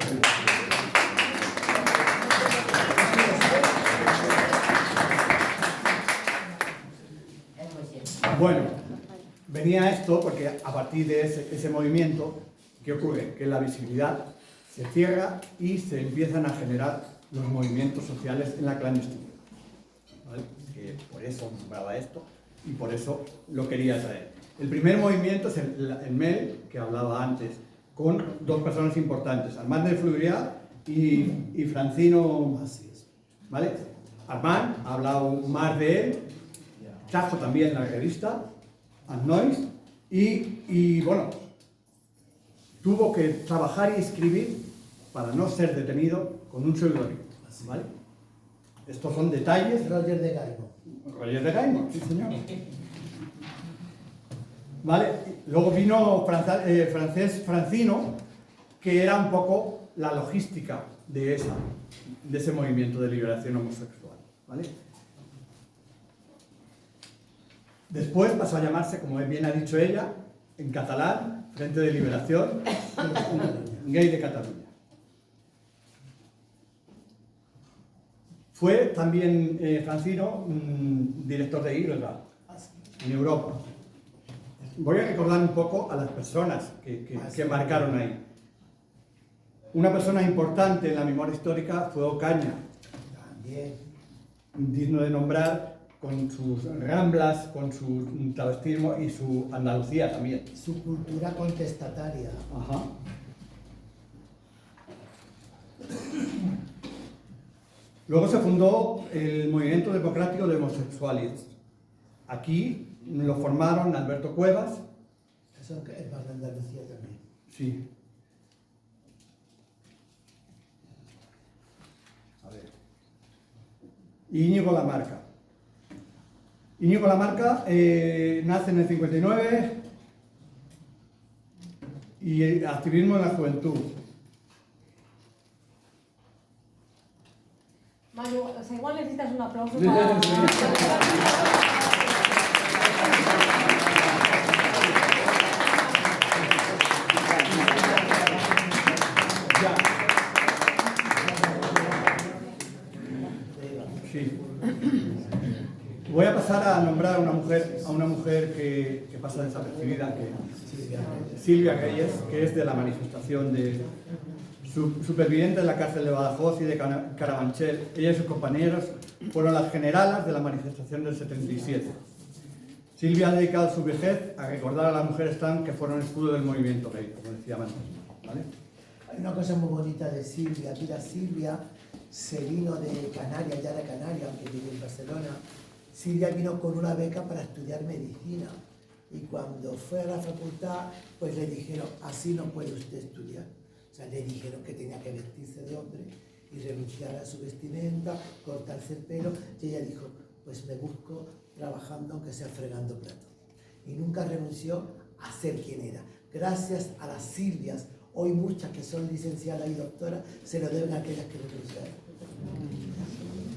Bueno, venía esto porque a partir de ese movimiento, ¿qué ocurre? Que la visibilidad se cierra y se empiezan a generar los movimientos sociales en la clandestinidad. ¿Vale? Que por eso nombraba esto y por eso lo quería traer. El primer movimiento es el MEL, que hablaba antes, con dos personas importantes, Armand de Fluvià y Francino. ¿Vale? Armand ha hablado más de él. Trajo también la revista Adnois y bueno, tuvo que trabajar y escribir para no ser detenido con un seudónimo, ¿vale? Estos son detalles. Roger de Gaimo. Roger de Gaimo, sí señor. ¿Vale? Luego vino Francino, que era un poco la logística de ese movimiento de liberación homosexual, ¿vale? Después pasó a llamarse, como bien ha dicho ella, en catalán, Frente de Liberación Gay de Cataluña. Fue también Francino director de IRGA en Europa. Voy a recordar un poco a las personas que marcaron ahí. Una persona importante en la memoria histórica fue Ocaña, También. digno de nombrar, con sus ramblas, con su travestismo y su Andalucía también. Su cultura contestataria. Ajá. Luego se fundó el Movimiento Democrático de Homosexuales. Aquí lo formaron Alberto Cuevas. Eso es más de Andalucía también. Sí. A ver. Íñigo Lamarca. Íñigo Lamarca nace en el 59 y activismo en la juventud. Manu, o sea, igual necesitas un aplauso Sí, para... sí. Ya. Sí. Voy a pasar a nombrar a una mujer que pasa desapercibida, Silvia Reyes, que es de la manifestación de superviviente de la cárcel de Badajoz y de Carabanchel. Ella y sus compañeros fueron las generalas de la manifestación del 77. Silvia ha dedicado su vejez a recordar a las mujeres trans que fueron escudo del movimiento gay, como decía antes. ¿vale? Hay una cosa muy bonita de Silvia. Mira, Silvia se vino de Canarias, ya de Canarias, aunque vive en Barcelona. Silvia vino con una beca para estudiar medicina. Y cuando fue a la facultad, pues le dijeron, así no puede usted estudiar. O sea, le dijeron que tenía que vestirse de hombre y renunciar a su vestimenta, cortarse el pelo. Y ella dijo, pues me busco trabajando, aunque sea fregando platos. Y nunca renunció a ser quien era. Gracias a las Silvias, hoy muchas que son licenciadas y doctoras, se lo deben a aquellas que renunciaron.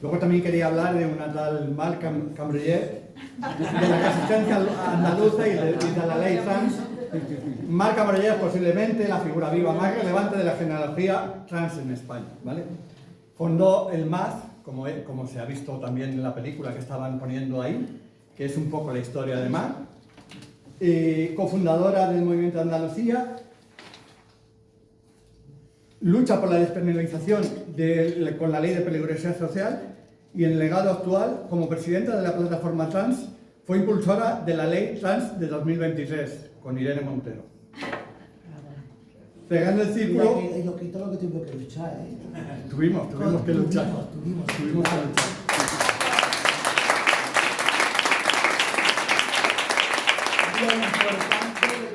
Luego también quería hablar de una tal Malcolm Cambrellet, de la resistencia andaluza y de la ley trans. Malcolm Cambrellet es posiblemente la figura viva más relevante de la genealogía trans en España, ¿vale? Fundó el MAS, como se ha visto también en la película que estaban poniendo ahí, que es un poco la historia de MAS. Cofundadora del Movimiento de Andalucía, lucha por la despenalización con la ley de peligrosidad social y en el legado actual, como presidenta de la plataforma trans, fue impulsora de la ley trans de 2023 con Irene Montero. Cerrando el círculo... Y lo que tuvimos que luchar, ¿eh? Tuvimos que luchar. Tuvimos que luchar. Lo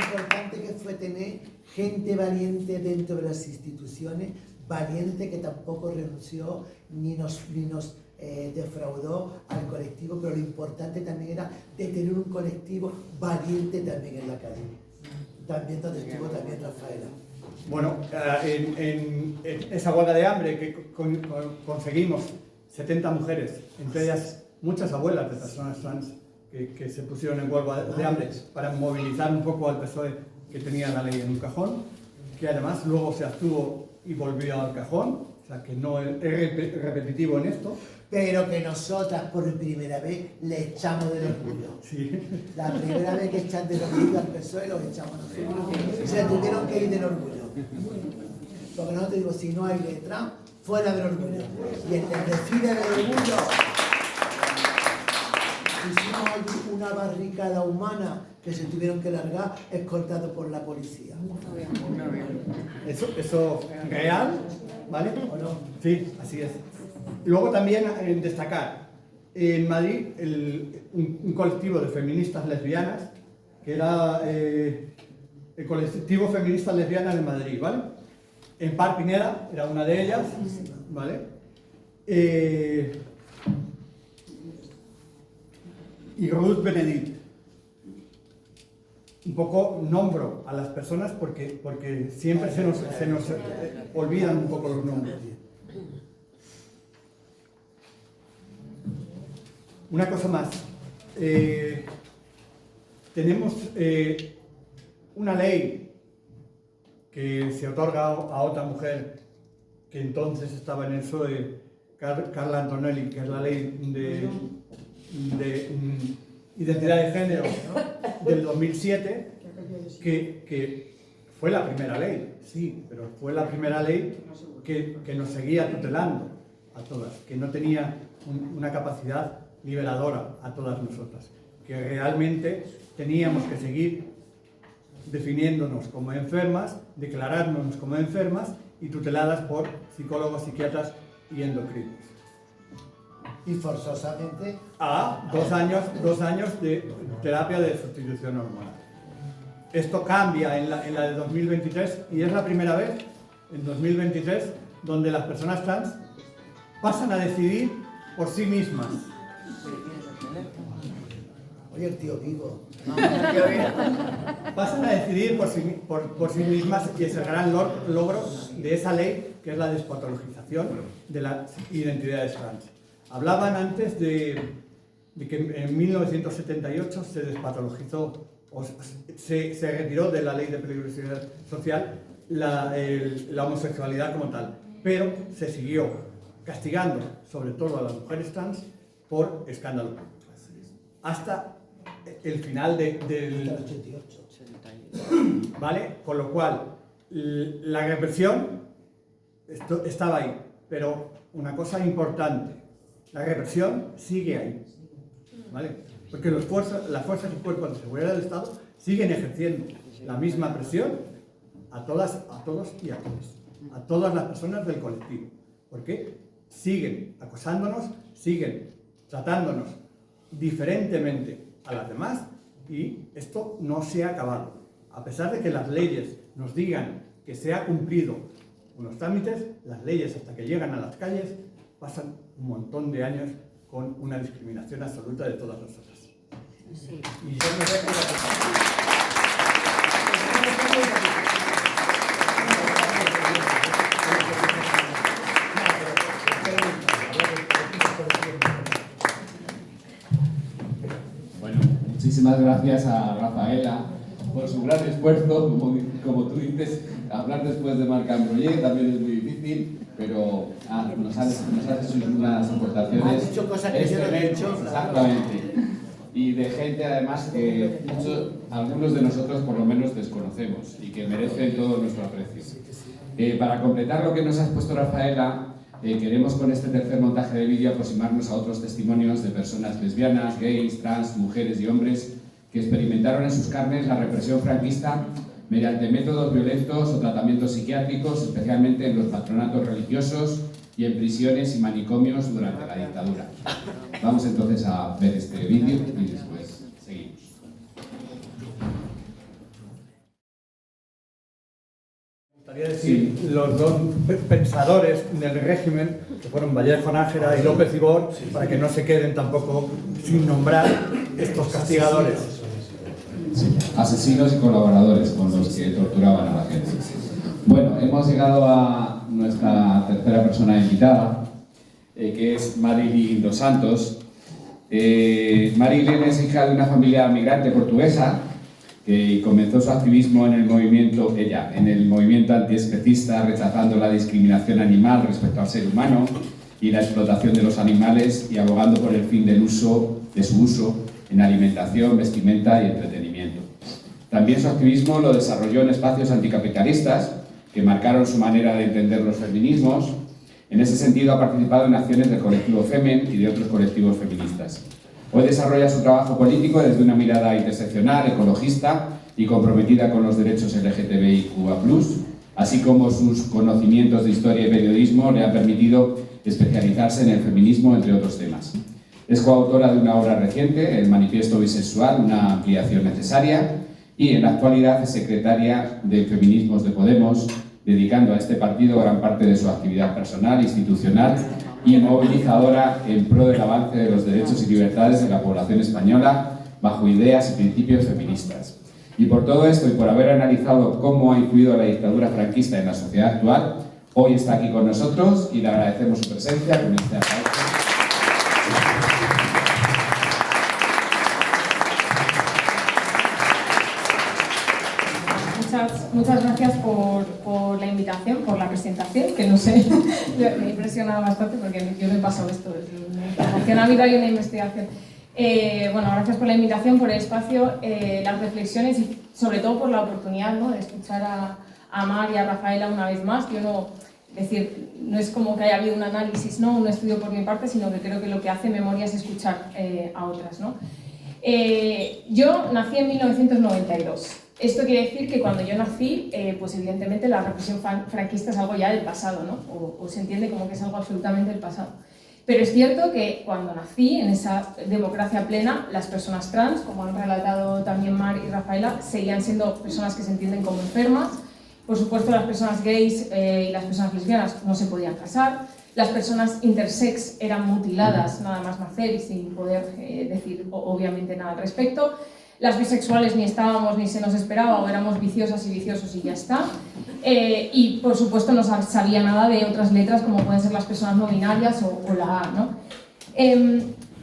importante que fue tener gente valiente dentro de las instituciones, valiente que tampoco renunció ni nos defraudó al colectivo, pero lo importante también era de tener un colectivo valiente también en la academia. También donde estuvo también Rafaela. Bueno, en esa huelga de hambre que conseguimos 70 mujeres, entre ellas muchas abuelas de personas trans que se pusieron en huelga de hambre para movilizar un poco al PSOE que tenía la ley en un cajón, que además luego se abstuvo y volvió al cajón, o sea que no es repetitivo en esto. Pero que nosotras por primera vez le echamos del orgullo. Sí. La primera vez que echan del orgullo al PSOE lo echamos nosotros. Se tuvieron que ir del orgullo. Porque nosotros digo, si no hay letra, fuera del orgullo. Y en el desfile del orgullo hicimos allí una barricada humana que se tuvieron que largar escoltado por la policía. Eso real, ¿vale? ¿O no? Sí, así es. Luego también destacar, en Madrid, un colectivo de feministas lesbianas, que era el colectivo Feministas Lesbianas de Madrid, ¿vale? Empar Pineda era una de ellas, ¿vale? Y Ruth Benedict. Un poco nombro a las personas porque siempre se nos olvidan un poco los nombres. Una cosa más. Tenemos una ley que se otorga a otra mujer que entonces estaba en el PSOE, Carla Antonelli, que es la ley de identidad de género del 2007, que fue la primera ley, sí, pero fue la primera ley que nos seguía tutelando a todas, que no tenía una capacidad liberadora a todas nosotras, que realmente teníamos que seguir definiéndonos como enfermas, declarándonos como enfermas y tuteladas por psicólogos, psiquiatras y endocrinos. Y forzosamente A 2 años de terapia de sustitución hormonal. Esto cambia en la de 2023 y es la primera vez en 2023 donde las personas trans pasan a decidir por sí mismas. Oye, el tío vivo. Pasan a decidir por sí mismas y es el gran logro de esa ley, que es la despatologización de las identidades trans. Hablaban antes de que en 1978 se despatologizó o se retiró de la ley de peligrosidad social la homosexualidad como tal, pero se siguió castigando sobre todo a las mujeres trans por escándalo hasta el final del 88. ¿Vale? Con lo cual la represión estaba ahí, pero una cosa importante, la represión sigue ahí, ¿vale? Porque las fuerzas y cuerpos de seguridad del Estado siguen ejerciendo la misma presión a todas, a todos y a todas. A todas las personas del colectivo. Porque siguen acosándonos, siguen tratándonos diferentemente a las demás y esto no se ha acabado. A pesar de que las leyes nos digan que se ha cumplido unos trámites, las leyes hasta que llegan a las calles pasan un montón de años con una discriminación absoluta de todas nosotras. Sí. Y yo me dejo Bueno, muchísimas gracias a Rafaela por su gran esfuerzo. Como tú dices, hablar después de Marc Ambroyer también es muy difícil, pero nos hace unas aportaciones ha dicho cosas que yo no he dicho. Exactamente. Y de gente además que algunos de nosotros por lo menos desconocemos y que merecen todo nuestro aprecio. Para completar lo que nos ha expuesto Rafaela, queremos con este tercer montaje de vídeo aproximarnos a otros testimonios de personas lesbianas, gays, trans, mujeres y hombres que experimentaron en sus carnes la represión franquista mediante métodos violentos o tratamientos psiquiátricos, especialmente en los patronatos religiosos y en prisiones y manicomios durante la dictadura. Vamos entonces a ver este vídeo y después seguimos. Me gustaría decir los dos pensadores del régimen, que fueron Vallejo Nájera y López Ibor, para que no se queden tampoco sin nombrar estos castigadores. Sí, asesinos y colaboradores con los que torturaban a la gente. Bueno, hemos llegado a nuestra tercera persona invitada, que es Marilyn dos Santos. Marilyn es hija de una familia migrante portuguesa que comenzó su activismo en el movimiento antiespecista, rechazando la discriminación animal respecto al ser humano y la explotación de los animales y abogando por el fin de su uso en alimentación, vestimenta y entretenimiento. También su activismo lo desarrolló en espacios anticapitalistas que marcaron su manera de entender los feminismos. En ese sentido ha participado en acciones del colectivo Femen y de otros colectivos feministas. Hoy desarrolla su trabajo político desde una mirada interseccional, ecologista y comprometida con los derechos LGTBIQA+, así como sus conocimientos de historia y periodismo le han permitido especializarse en el feminismo, entre otros temas. Es coautora de una obra reciente, el Manifiesto Bisexual, una ampliación necesaria, y en la actualidad es secretaria de Feminismos de Podemos, dedicando a este partido gran parte de su actividad personal, institucional y movilizadora en pro del avance de los derechos y libertades de la población española bajo ideas y principios feministas. Y por todo esto y por haber analizado cómo ha influido la dictadura franquista en la sociedad actual, hoy está aquí con nosotros y le agradecemos su presencia con este aplauso. Muchas gracias por la invitación, por la presentación, que no sé, me ha impresionado bastante porque yo no he pasado esto, una información ha habido y una investigación. Bueno, gracias por la invitación, por el espacio, las reflexiones y sobre todo por la oportunidad, ¿no?, de escuchar a Mar y a Rafaela una vez más. Yo no, es decir, no es como que haya habido un análisis, ¿no?, un estudio por mi parte, sino que creo que lo que hace memoria es escuchar a otras, ¿no? Yo nací en 1992. Esto quiere decir que cuando yo nací, pues evidentemente la represión franquista es algo ya del pasado, ¿no? O se entiende como que es algo absolutamente del pasado. Pero es cierto que cuando nací, en esa democracia plena, las personas trans, como han relatado también Mar y Rafaela, seguían siendo personas que se entienden como enfermas. Por supuesto, las personas gays y las personas lesbianas no se podían casar. Las personas intersex eran mutiladas nada más nacer y sin poder decir obviamente nada al respecto. Las bisexuales ni estábamos ni se nos esperaba, o éramos viciosas y viciosos y ya está. Y por supuesto no sabía nada de otras letras como pueden ser las personas no binarias o la A, ¿no?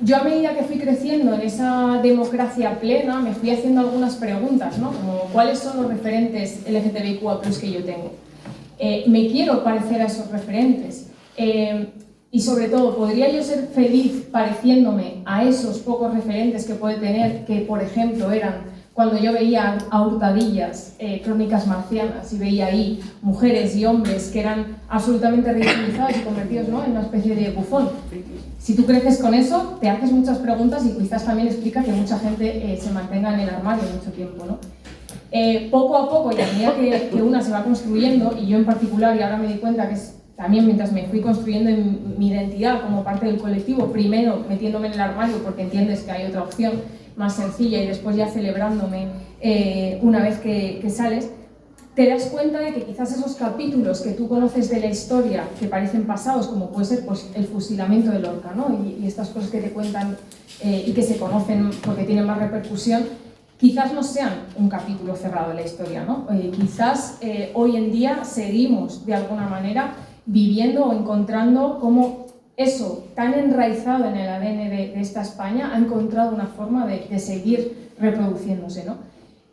Yo a medida que fui creciendo en esa democracia plena me fui haciendo algunas preguntas, ¿no? Como ¿cuáles son los referentes LGTBIQA+ que yo tengo? ¿Me quiero parecer a esos referentes? Y sobre todo, ¿podría yo ser feliz pareciéndome a esos pocos referentes que puede tener, que por ejemplo eran cuando yo veía a Hurtadillas, Crónicas Marcianas, y veía ahí mujeres y hombres que eran absolutamente ridiculizados y convertidos, ¿no?, en una especie de bufón? Si tú creces con eso, te haces muchas preguntas y quizás también explica que mucha gente se mantenga en el armario mucho tiempo, ¿no? Poco a poco, y a medida que una se va construyendo, y yo en particular, y ahora me di cuenta que es también mientras me fui construyendo mi identidad como parte del colectivo, primero metiéndome en el armario porque entiendes que hay otra opción más sencilla y después ya celebrándome una vez que sales, te das cuenta de que quizás esos capítulos que tú conoces de la historia que parecen pasados, como puede ser pues, el fusilamiento de Lorca, ¿no? y estas cosas que te cuentan y que se conocen porque tienen más repercusión, quizás no sean un capítulo cerrado de la historia, ¿no? Quizás hoy en día seguimos de alguna manera viviendo o encontrando cómo eso tan enraizado en el ADN de esta España ha encontrado una forma de seguir reproduciéndose, ¿no?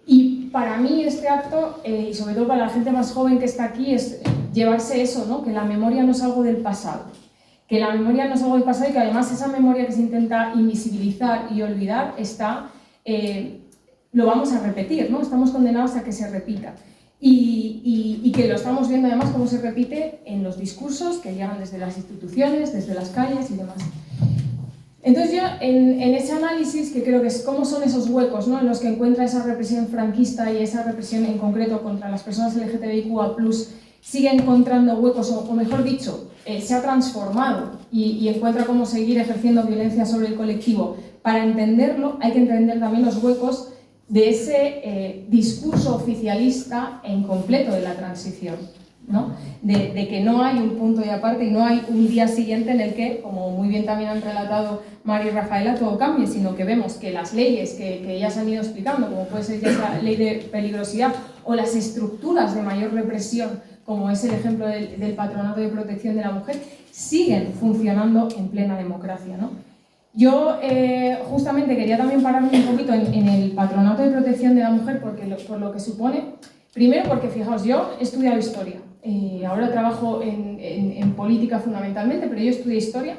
Y para mí este acto, y sobre todo para la gente más joven que está aquí, es llevarse eso, ¿no? Que la memoria no es algo del pasado, que la memoria no es algo del pasado y que además esa memoria que se intenta invisibilizar y olvidar está, lo vamos a repetir, ¿no? Estamos condenados a que se repita. Y que lo estamos viendo además cómo se repite en los discursos que llegan desde las instituciones, desde las calles y demás. Entonces yo en ese análisis, que creo que es cómo son esos huecos, ¿no? En los que encuentra esa represión franquista y esa represión en concreto contra las personas LGTBIQA+, sigue encontrando huecos, o mejor dicho, se ha transformado y encuentra cómo seguir ejerciendo violencia sobre el colectivo. Para entenderlo hay que entender también los huecos de ese discurso oficialista e incompleto de la transición, ¿no? De que no hay un punto y aparte y no hay un día siguiente en el que, como muy bien también han relatado Mario y Rafaela, todo cambie, sino que vemos que las leyes que ya se han ido explicando, como puede ser ya esa ley de peligrosidad o las estructuras de mayor represión, como es el ejemplo del Patronato de Protección de la Mujer, siguen funcionando en plena democracia, ¿no? Yo justamente quería también pararme un poquito en el Patronato de Protección de la Mujer por lo que supone. Primero porque, fijaos, yo he estudiado historia, ahora trabajo en política fundamentalmente, pero yo estudié historia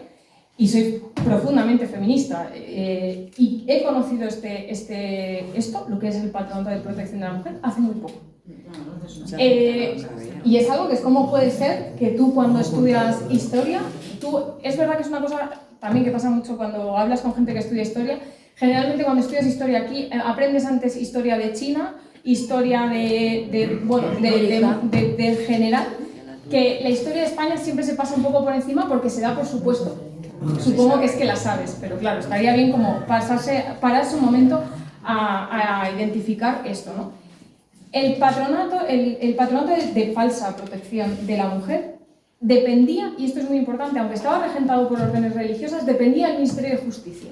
y soy profundamente feminista y he conocido esto, lo que es el Patronato de Protección de la Mujer, hace muy poco. Y es algo que es como puede ser que tú cuando estudias historia, es verdad que es una cosa también que pasa mucho cuando hablas con gente que estudia historia, generalmente cuando estudias historia aquí aprendes antes historia de China, historia de general, que la historia de España siempre se pasa un poco por encima porque se da por supuesto. Supongo que es que la sabes, pero claro, estaría bien como pararse un momento a identificar esto, ¿no? El patronato de falsa protección de la mujer dependía, y esto es muy importante, aunque estaba regentado por órdenes religiosas, dependía del Ministerio de Justicia.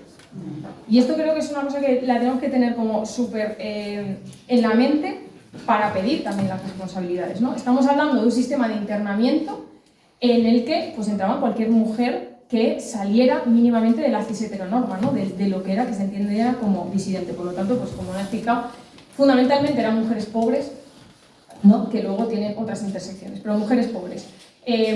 Y esto creo que es una cosa que la tenemos que tener como súper en la mente para pedir también las responsabilidades, ¿no? Estamos hablando de un sistema de internamiento en el que pues, entraba cualquier mujer que saliera mínimamente de la cis-heteronorma, ¿no? De lo que era, que se entiende como disidente. Por lo tanto, pues como me ha explicado, fundamentalmente eran mujeres pobres, ¿no? Que luego tienen otras intersecciones, pero mujeres pobres.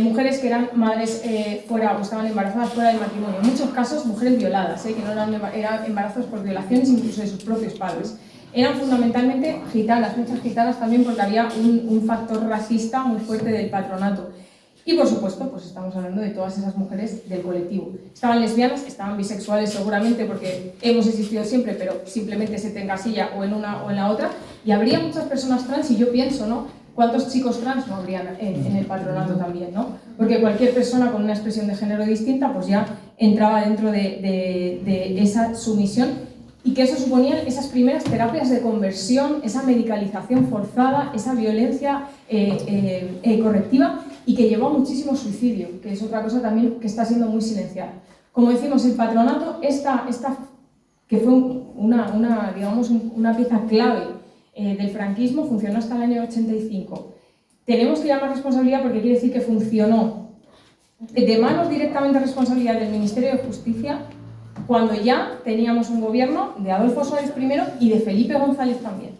Mujeres que eran madres fuera o estaban embarazadas fuera del matrimonio. En muchos casos, mujeres violadas, que no eran embarazos por violaciones incluso de sus propios padres. Eran fundamentalmente gitanas, muchas gitanas también porque había un factor racista muy fuerte del patronato. Y por supuesto, pues estamos hablando de todas esas mujeres del colectivo. Estaban lesbianas, estaban bisexuales seguramente porque hemos existido siempre, pero simplemente se te encasilla o en una o en la otra. Y habría muchas personas trans, y yo pienso, ¿no? ¿Cuántos chicos trans no habrían en el patronato también, ¿no? Porque cualquier persona con una expresión de género distinta pues ya entraba dentro de esa sumisión y que eso suponía esas primeras terapias de conversión, esa medicalización forzada, esa violencia correctiva y que llevó a muchísimo suicidio, que es otra cosa también que está siendo muy silenciada. Como decimos, el patronato, que fue una pieza clave del franquismo, funcionó hasta el año 85. Tenemos que llamar responsabilidad porque quiere decir que funcionó de manos directamente responsabilidad del Ministerio de Justicia cuando ya teníamos un gobierno de Adolfo Suárez primero y de Felipe González también.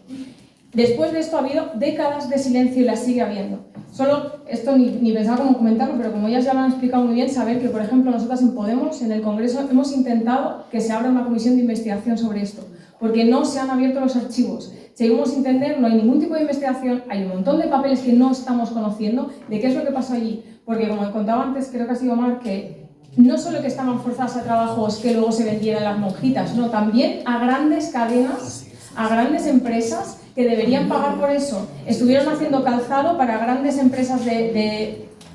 Después de esto ha habido décadas de silencio y las sigue habiendo. Solo, esto ni pensaba cómo comentarlo, pero como ellas ya lo han explicado muy bien, saber que, por ejemplo, nosotras en Podemos, en el Congreso, hemos intentado que se abra una comisión de investigación sobre esto, porque no se han abierto los archivos. Seguimos sin entender, no hay ningún tipo de investigación, hay un montón de papeles que no estamos conociendo de qué es lo que pasó allí. Porque, como contaba antes, creo que ha sido Mar, que no solo que estaban forzadas a trabajos que luego se vendieran las monjitas, no, también a grandes cadenas, a grandes empresas que deberían pagar por eso estuvieron haciendo calzado para grandes empresas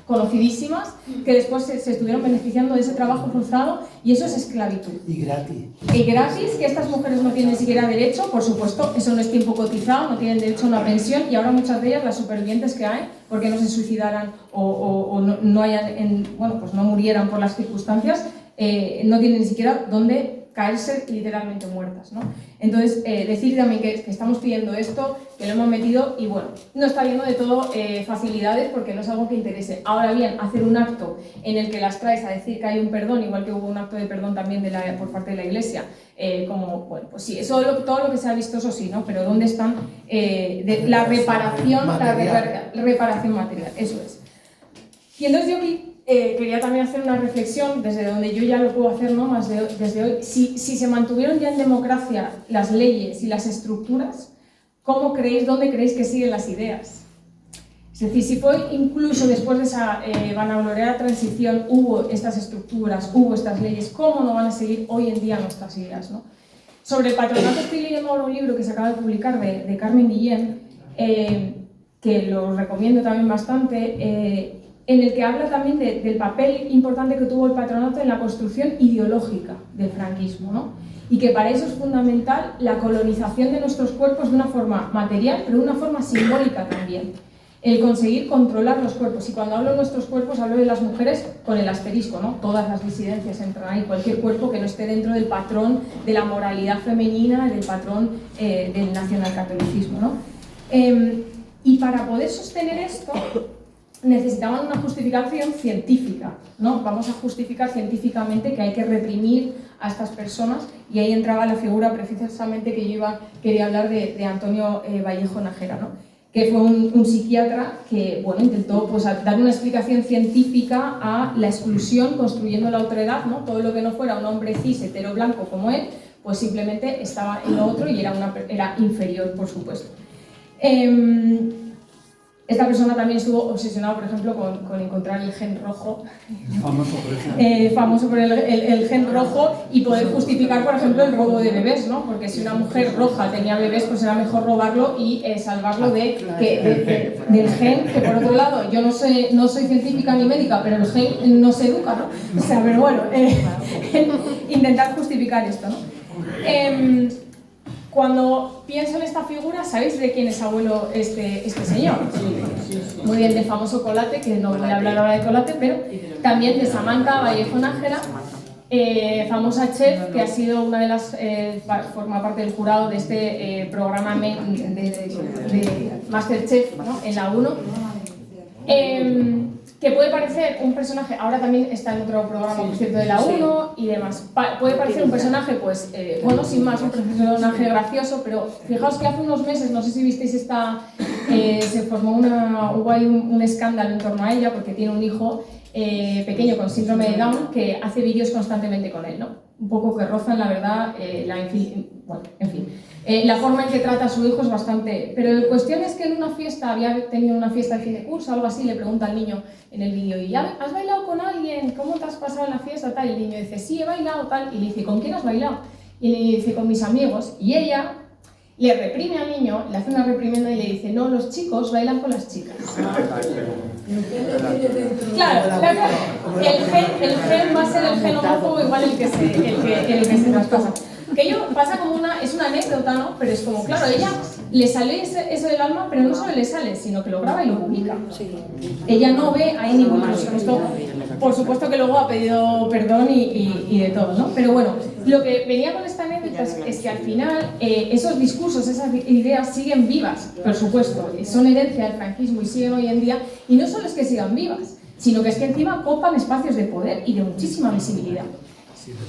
conocidísimas que después se estuvieron beneficiando de ese trabajo forzado, y eso es esclavitud. Y gratis. Y gratis, que estas mujeres no tienen ni siquiera derecho, por supuesto, eso no es tiempo cotizado, no tienen derecho a una pensión, y ahora muchas de ellas, las supervivientes que hay, porque no se suicidaran o no hayan, bueno, pues no murieran por las circunstancias, no tienen ni siquiera dónde caerse literalmente muertas, ¿no? Entonces, decir también que estamos pidiendo esto, que lo hemos metido, y bueno, no está viendo de todo facilidades porque no es algo que interese. Ahora bien, hacer un acto en el que las traes a decir que hay un perdón, igual que hubo un acto de perdón también por parte de la Iglesia, como, bueno, pues sí, eso, todo lo que se ha visto, eso sí, ¿no? Pero ¿dónde están la reparación material. La reparación material? Eso es. Y entonces yo aquí quería también hacer una reflexión desde donde yo ya lo puedo hacer, ¿no? Más desde hoy. Si se mantuvieron ya en democracia las leyes y las estructuras, ¿dónde creéis que siguen las ideas? Es decir, si fue incluso después de esa vanagloriada transición hubo estas estructuras, hubo estas leyes, ¿cómo no van a seguir hoy en día nuestras ideas, ¿no? Sobre el patronato estoy leyendo ahora un libro que se acaba de publicar de Carmen Guillén, que lo recomiendo también bastante, en el que habla también del papel importante que tuvo el patronato en la construcción ideológica del franquismo, ¿no? Y que para eso es fundamental la colonización de nuestros cuerpos de una forma material, pero de una forma simbólica también. El conseguir controlar los cuerpos. Y cuando hablo de nuestros cuerpos, hablo de las mujeres con el asterisco, ¿no? Todas las disidencias entran ahí, cualquier cuerpo que no esté dentro del patrón de la moralidad femenina, del patrón del nacionalcatolicismo, ¿no? Y para poder sostener esto, necesitaban una justificación científica, ¿no? Vamos a justificar científicamente que hay que reprimir a estas personas, y ahí entraba la figura precisamente que yo quería hablar de Antonio Vallejo Nájera, ¿no? Que fue un psiquiatra que, bueno, intentó pues, dar una explicación científica a la exclusión construyendo la otredad, ¿no? Todo lo que no fuera un hombre cis, hetero, blanco como él, pues simplemente estaba en lo otro y era inferior, por supuesto. Esta persona también estuvo obsesionada, por ejemplo, con encontrar el gen rojo, famoso por el gen rojo, y poder justificar, por ejemplo, el robo de bebés, ¿no? Porque si una mujer roja tenía bebés, pues era mejor robarlo y salvarlo del gen, que por otro lado, yo no soy científica ni médica, pero el gen no se educa, ¿no? O sea, pero bueno, intentar justificar esto, ¿no? Cuando pienso en esta figura, ¿sabéis de quién es abuelo este señor? Muy bien, del famoso Colate, que no voy a hablar ahora de Colate, pero también de Samantha Vallejo Nájera, famosa chef, que ha sido una de las, forma parte del jurado de este programa de Masterchef, ¿no? En la 1. Que puede parecer un personaje, ahora también está en otro programa, por cierto, de la 1 y demás, puede parecer un personaje, pues, bueno, sin más, un personaje gracioso, pero fijaos que hace unos meses, no sé si visteis se formó hubo ahí un escándalo en torno a ella, porque tiene un hijo pequeño con síndrome de Down que hace vídeos constantemente con él, ¿no? Un poco que rozan, la verdad, bueno, en fin. La forma en que trata a su hijo es bastante... Pero la cuestión es que en una fiesta, había tenido una fiesta de fin de curso, algo así, le pregunta al niño en el vídeo, ¿y has bailado con alguien? ¿Cómo te has pasado en la fiesta? Tal. Y el niño dice, sí, he bailado, tal. Y le dice, ¿con quién has bailado? Y el niño dice, con mis amigos. Y ella le reprime al niño, le hace una reprimenda y le dice, no, los chicos bailan con las chicas. Claro, el gen va a ser el gen homófobo igual el que se traspasa. Que ello pasa como es una anécdota, ¿no? Pero es como, claro, ella le sale eso del alma, pero no solo le sale, sino que lo graba y lo publica. Ella no ve ahí ningún esto, por supuesto que luego ha pedido perdón y de todo, ¿no? Pero bueno, lo que venía con esta anécdota es que al final esos discursos, esas ideas siguen vivas, por supuesto, son herencia del franquismo y siguen hoy en día, y no solo es que sigan vivas, sino que es que encima copan espacios de poder y de muchísima visibilidad.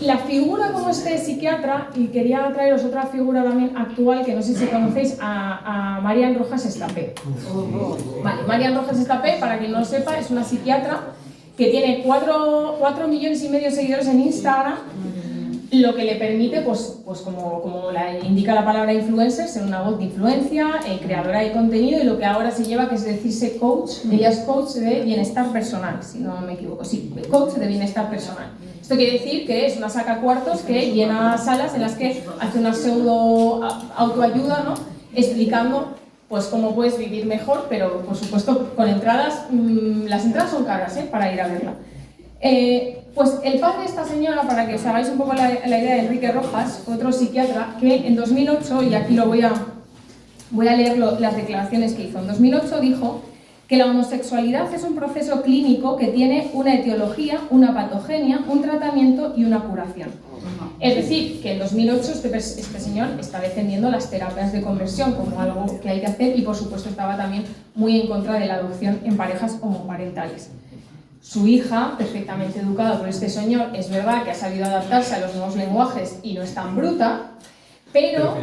La figura como este psiquiatra, y quería traeros otra figura también actual, que no sé si conocéis, a Marian Rojas Estapé. Vale, Marian Rojas Estapé, para quien no lo sepa, es una psiquiatra que tiene 4,5 millones de seguidores en Instagram, lo que le permite, pues como indica la palabra influencer, ser una voz de influencia, creadora de contenido, y lo que ahora se lleva, que es decirse coach. Ella es coach de bienestar personal, si no me equivoco, sí, coach de bienestar personal. Esto quiere decir que es una sacacuartos que llena salas en las que hace una pseudo autoayuda, ¿no? explicando pues cómo puedes vivir mejor, pero por supuesto con entradas, las entradas son caras para ir a verla. Pues el padre de esta señora, para que os hagáis un poco la idea, de Enrique Rojas, otro psiquiatra, que en 2008, y aquí lo voy a leer las declaraciones que hizo, en 2008 dijo que la homosexualidad es un proceso clínico que tiene una etiología, una patogenia, un tratamiento y una curación. Es decir, que en 2008 este señor está defendiendo las terapias de conversión como algo que hay que hacer y por supuesto estaba también muy en contra de la adopción en parejas homoparentales. Su hija, perfectamente educada por este señor, es verdad que ha sabido adaptarse a los nuevos lenguajes y no es tan bruta, pero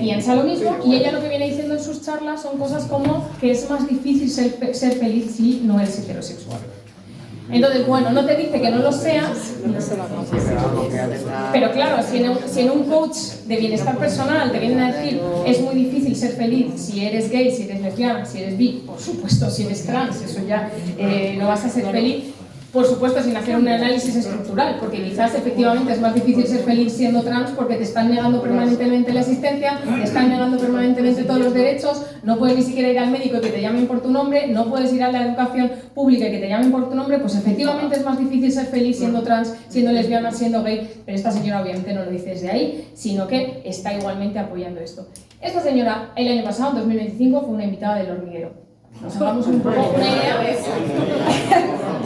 piensa lo mismo, y ella lo que viene diciendo en sus charlas son cosas como que es más difícil ser feliz si no eres heterosexual. Entonces, bueno, no te dice que no lo seas, pero claro, si en un coach de bienestar personal te vienen a decir es muy difícil ser feliz si eres gay, si eres lesbiana, si eres bi, por supuesto, si eres trans, eso ya no vas a ser feliz. Por supuesto, sin hacer un análisis estructural, porque quizás efectivamente es más difícil ser feliz siendo trans porque te están negando permanentemente la existencia, te están negando permanentemente todos los derechos, no puedes ni siquiera ir al médico y que te llamen por tu nombre, no puedes ir a la educación pública y que te llamen por tu nombre, pues efectivamente es más difícil ser feliz siendo trans, siendo lesbiana, siendo gay, pero esta señora obviamente no lo dice desde ahí, sino que está igualmente apoyando esto. Esta señora, el año pasado, en 2025, fue una invitada del Hormiguero. Nos hagamos un poco una idea.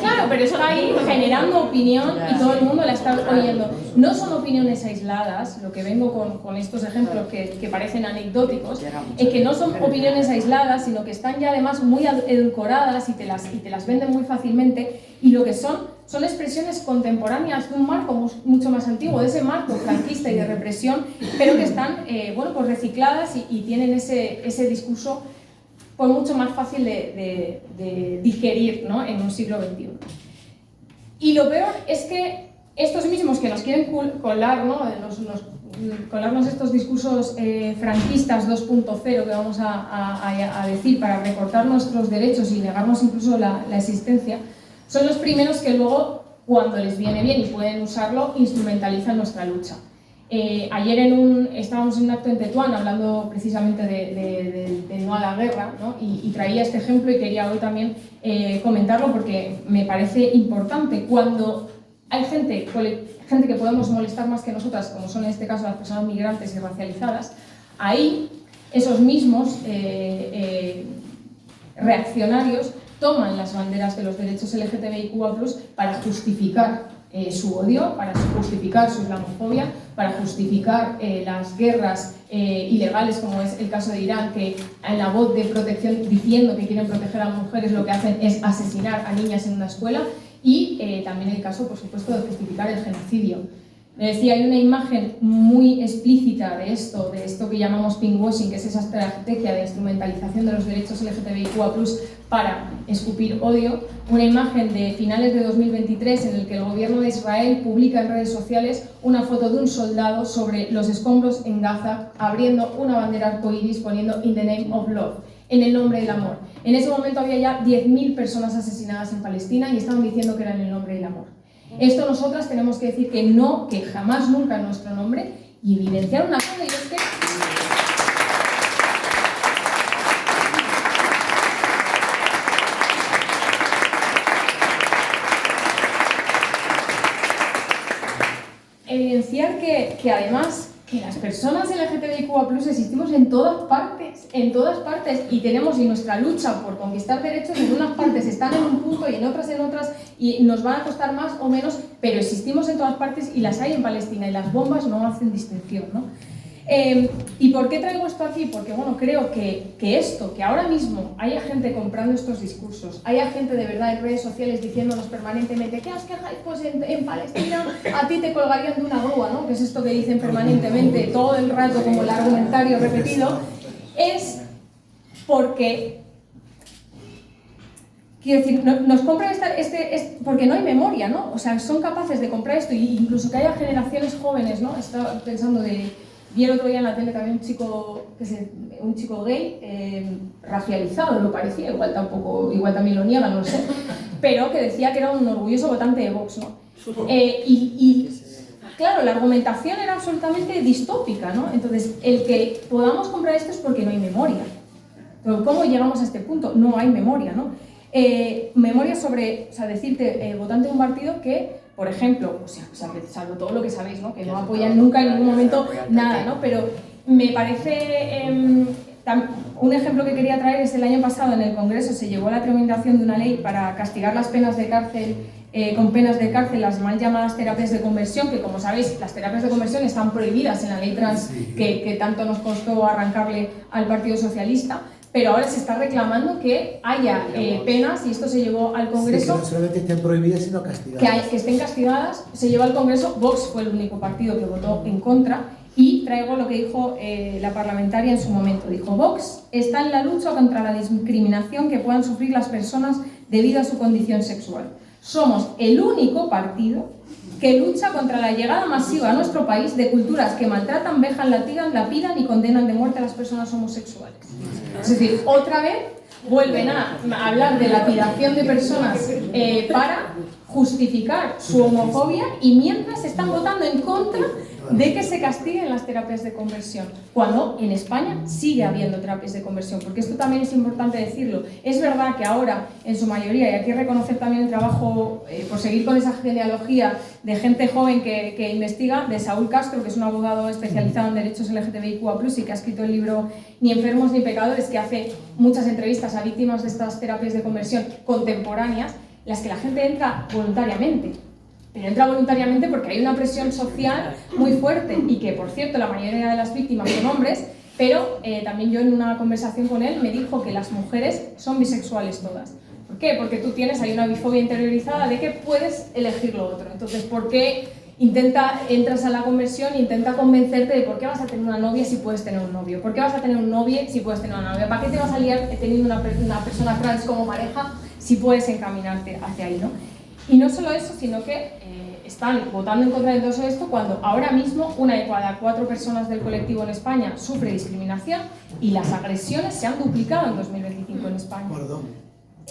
Claro, pero está ahí generando opinión y todo el mundo la está oyendo. No son opiniones aisladas, lo que vengo con estos ejemplos que parecen anecdóticos, es que no son opiniones aisladas, sino que están ya además muy edulcoradas y te las venden muy fácilmente, y lo que son expresiones contemporáneas de un marco mucho más antiguo, de ese marco franquista y de represión, pero que están pues recicladas y tienen ese discurso pues mucho más fácil de digerir, ¿no?, en un siglo XXI. Y lo peor es que estos mismos que nos quieren colar, ¿no?, colarnos estos discursos franquistas 2.0 que vamos a decir para recortar nuestros derechos y negarnos incluso la existencia, son los primeros que luego, cuando les viene bien y pueden usarlo, instrumentalizan nuestra lucha. Ayer estábamos en un acto en Tetuán hablando precisamente de no a la guerra, ¿no?, y traía este ejemplo y quería hoy también comentarlo porque me parece importante. Cuando hay gente que podemos molestar más que nosotras, como son en este caso las personas migrantes y racializadas, ahí esos mismos reaccionarios toman las banderas de los derechos LGTBIQA+ para justificar su odio, para justificar su islamofobia, para justificar las guerras ilegales, como es el caso de Irán, que en la voz de protección, diciendo que quieren proteger a las mujeres, lo que hacen es asesinar a niñas en una escuela, y también el caso, por supuesto, de justificar el genocidio. Me decía, hay una imagen muy explícita de esto que llamamos pinkwashing, que es esa estrategia de instrumentalización de los derechos LGTBIQA+ para escupir odio, una imagen de finales de 2023 en el que el gobierno de Israel publica en redes sociales una foto de un soldado sobre los escombros en Gaza abriendo una bandera arcoíris poniendo "In the name of love", en el nombre del amor. En ese momento había ya 10.000 personas asesinadas en Palestina y estaban diciendo que era en el nombre del amor. Esto nosotras tenemos que decir que no, que jamás nunca en nuestro nombre, y evidenciar una cosa, y es que evidenciar que además que las personas LGTBIQA+ existimos en todas partes, y nuestra lucha por conquistar derechos en unas partes están en un punto y en otras, y nos van a costar más o menos, pero existimos en todas partes y las hay en Palestina, y las bombas no hacen distinción, ¿no? ¿Y por qué traigo esto aquí? Porque bueno, creo que ahora mismo haya gente comprando estos discursos, haya gente de verdad en redes sociales diciéndonos permanentemente ¿qué os quejáis? Pues en Palestina a ti te colgarían de una grúa, ¿no?, que es esto que dicen permanentemente todo el rato como el argumentario repetido, es porque, quiero decir, nos compran porque no hay memoria, ¿no? O sea, son capaces de comprar esto, y incluso que haya generaciones jóvenes, ¿no? Estaba pensando vi el otro día en la tele también un chico gay, racializado, lo parecía, igual también lo niega, no lo sé, pero que decía que era un orgulloso votante de Vox, ¿no? claro, la argumentación era absolutamente distópica, ¿no? Entonces, el que podamos comprar esto es porque no hay memoria. Pero ¿cómo llegamos a este punto? No hay memoria, ¿no? Memoria sobre, o sea, decirte, votante de un partido que, por ejemplo, o sea, salvo todo lo que sabéis, ¿no? Que no apoyan nunca en ningún momento nada, ¿no? Pero me parece, un ejemplo que quería traer es el año pasado en el Congreso se llevó a la tramitación de una ley para castigar las penas de cárcel, con penas de cárcel, las mal llamadas terapias de conversión, que como sabéis, las terapias de conversión están prohibidas en la ley trans que tanto nos costó arrancarle al Partido Socialista. Pero ahora se está reclamando que haya penas, y esto se llevó al Congreso. Sí, que no solamente estén prohibidas, sino castigadas. Que estén castigadas, se llevó al Congreso. Vox fue el único partido que votó en contra. Y traigo lo que dijo la parlamentaria en su momento. Dijo: Vox está en la lucha contra la discriminación que puedan sufrir las personas debido a su condición sexual. Somos el único partido que lucha contra la llegada masiva a nuestro país de culturas que maltratan, vejan, latigan, lapidan y condenan de muerte a las personas homosexuales. Es decir, otra vez vuelven a hablar de lapidación de personas para justificar su homofobia, y mientras están votando en contra de que se castiguen las terapias de conversión, cuando en España sigue habiendo terapias de conversión, porque esto también es importante decirlo. Es verdad que ahora, en su mayoría, y hay que reconocer también el trabajo, por seguir con esa genealogía de gente joven que investiga, de Saúl Castro, que es un abogado especializado en derechos LGTBIQA+, y que ha escrito el libro Ni enfermos ni pecadores, que hace muchas entrevistas a víctimas de estas terapias de conversión contemporáneas, las que la gente entra voluntariamente. Pero entra voluntariamente porque hay una presión social muy fuerte, y que, por cierto, la mayoría de las víctimas son hombres, pero también yo en una conversación con él me dijo que las mujeres son bisexuales todas. ¿Por qué? Porque tú hay una bifobia interiorizada de que puedes elegir lo otro. Entonces, ¿por qué entras a la conversión e intenta convencerte de por qué vas a tener una novia si puedes tener un novio? ¿Por qué vas a tener un novio si puedes tener una novia? ¿Para qué te vas a liar teniendo una persona trans como pareja si puedes encaminarte hacia ahí, ¿no? Y no solo eso, sino que están votando en contra de todo esto cuando ahora mismo 1 de cada 4 personas del colectivo en España sufre discriminación, y las agresiones se han duplicado en 2025 en España. Perdón.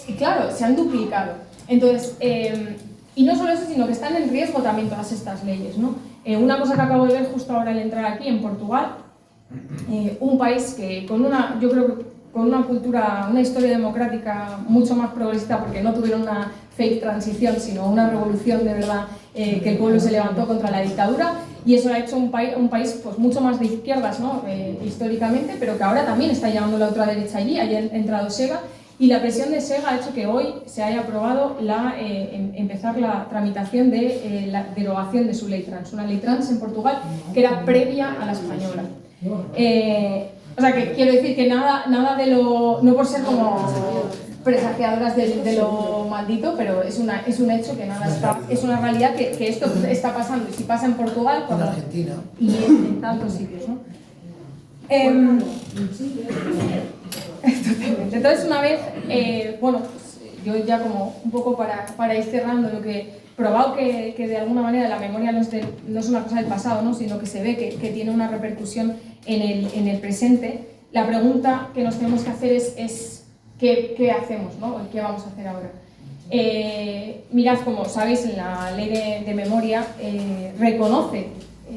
Y claro, se han duplicado. Entonces, y no solo eso, sino que están en riesgo también todas estas leyes, ¿no? Una cosa que acabo de ver justo ahora al entrar aquí, en Portugal, un país que yo creo que con una cultura, una historia democrática mucho más progresista, porque no tuvieron una fake transición, sino una revolución de verdad, que el pueblo se levantó contra la dictadura, y eso ha hecho un país pues, mucho más de izquierdas, ¿no? Históricamente, pero que ahora también está llevando la otra derecha allí. Allí ha entrado Sega, y la presión de Sega ha hecho que hoy se haya aprobado empezar la tramitación de la derogación de su ley trans, una ley trans en Portugal que era previa a la española. O sea, que quiero decir que nada de lo... No por ser como presagiadoras de lo maldito, pero es un hecho que nada está... Es una realidad que esto está pasando. Y si pasa en Portugal... En Argentina. Y en tantos sitios, ¿no? Totalmente. Entonces, una vez... bueno, pues, yo ya como un poco para ir cerrando, lo que... Probado que de alguna manera la memoria no es una cosa del pasado, ¿no? Sino que se ve que tiene una repercusión en el presente. La pregunta que nos tenemos que hacer es ¿qué hacemos, ¿no? ¿Qué vamos a hacer ahora? Mirad, como sabéis, la ley de memoria reconoce,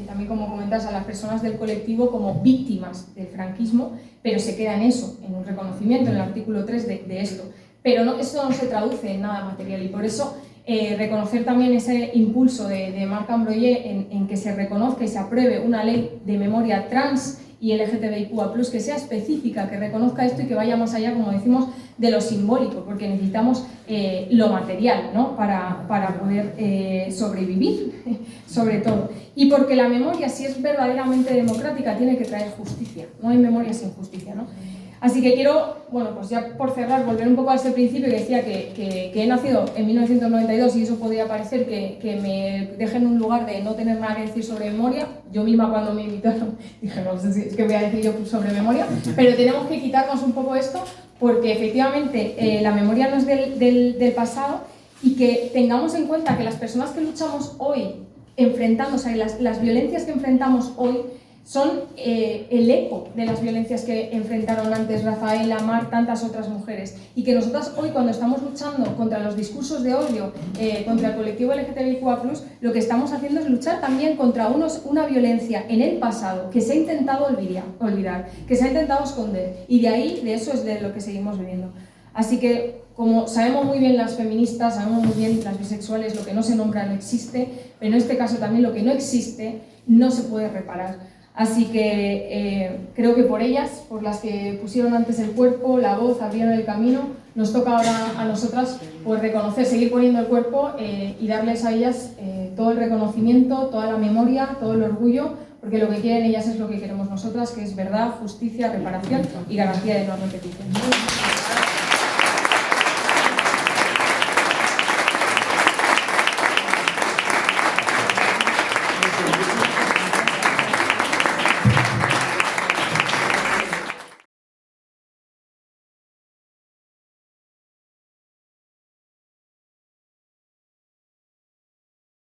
también como comentas, a las personas del colectivo como víctimas del franquismo, pero se queda en eso, en un reconocimiento, en el artículo 3 de esto. Pero eso no se traduce en nada material, y por eso reconocer también ese impulso de Marc Ambroyer en que se reconozca y se apruebe una ley de memoria trans y LGTBIQA+, que sea específica, que reconozca esto y que vaya más allá, como decimos, de lo simbólico, porque necesitamos lo material, ¿no? para poder sobrevivir, sobre todo. Y porque la memoria, si es verdaderamente democrática, tiene que traer justicia. No hay memoria sin justicia, ¿no? Así que quiero, bueno, pues ya por cerrar, volver un poco a ese principio que decía que he nacido en 1992, y eso podría parecer que me deje en un lugar de no tener nada que decir sobre memoria. Yo misma, cuando me invitaron, dije, no sé si es que voy a decir yo sobre memoria, pero tenemos que quitarnos un poco esto, porque efectivamente la memoria no es del pasado, y que tengamos en cuenta que las personas que luchamos hoy, enfrentándose a las violencias que enfrentamos hoy, son el eco de las violencias que enfrentaron antes Rafaela, Mar, tantas otras mujeres. Y que nosotras hoy, cuando estamos luchando contra los discursos de odio, contra el colectivo LGTBIQA+, lo que estamos haciendo es luchar también contra una violencia en el pasado que se ha intentado olvidar, que se ha intentado esconder. Y de eso es de lo que seguimos viviendo. Así que, como sabemos muy bien las feministas, sabemos muy bien las bisexuales, lo que no se nombra no existe, pero en este caso también lo que no existe no se puede reparar. Así que creo que por ellas, por las que pusieron antes el cuerpo, la voz, abrieron el camino, nos toca ahora a nosotras pues, reconocer, seguir poniendo el cuerpo y darles a ellas todo el reconocimiento, toda la memoria, todo el orgullo, porque lo que quieren ellas es lo que queremos nosotras, que es verdad, justicia, reparación y garantía de no repetición.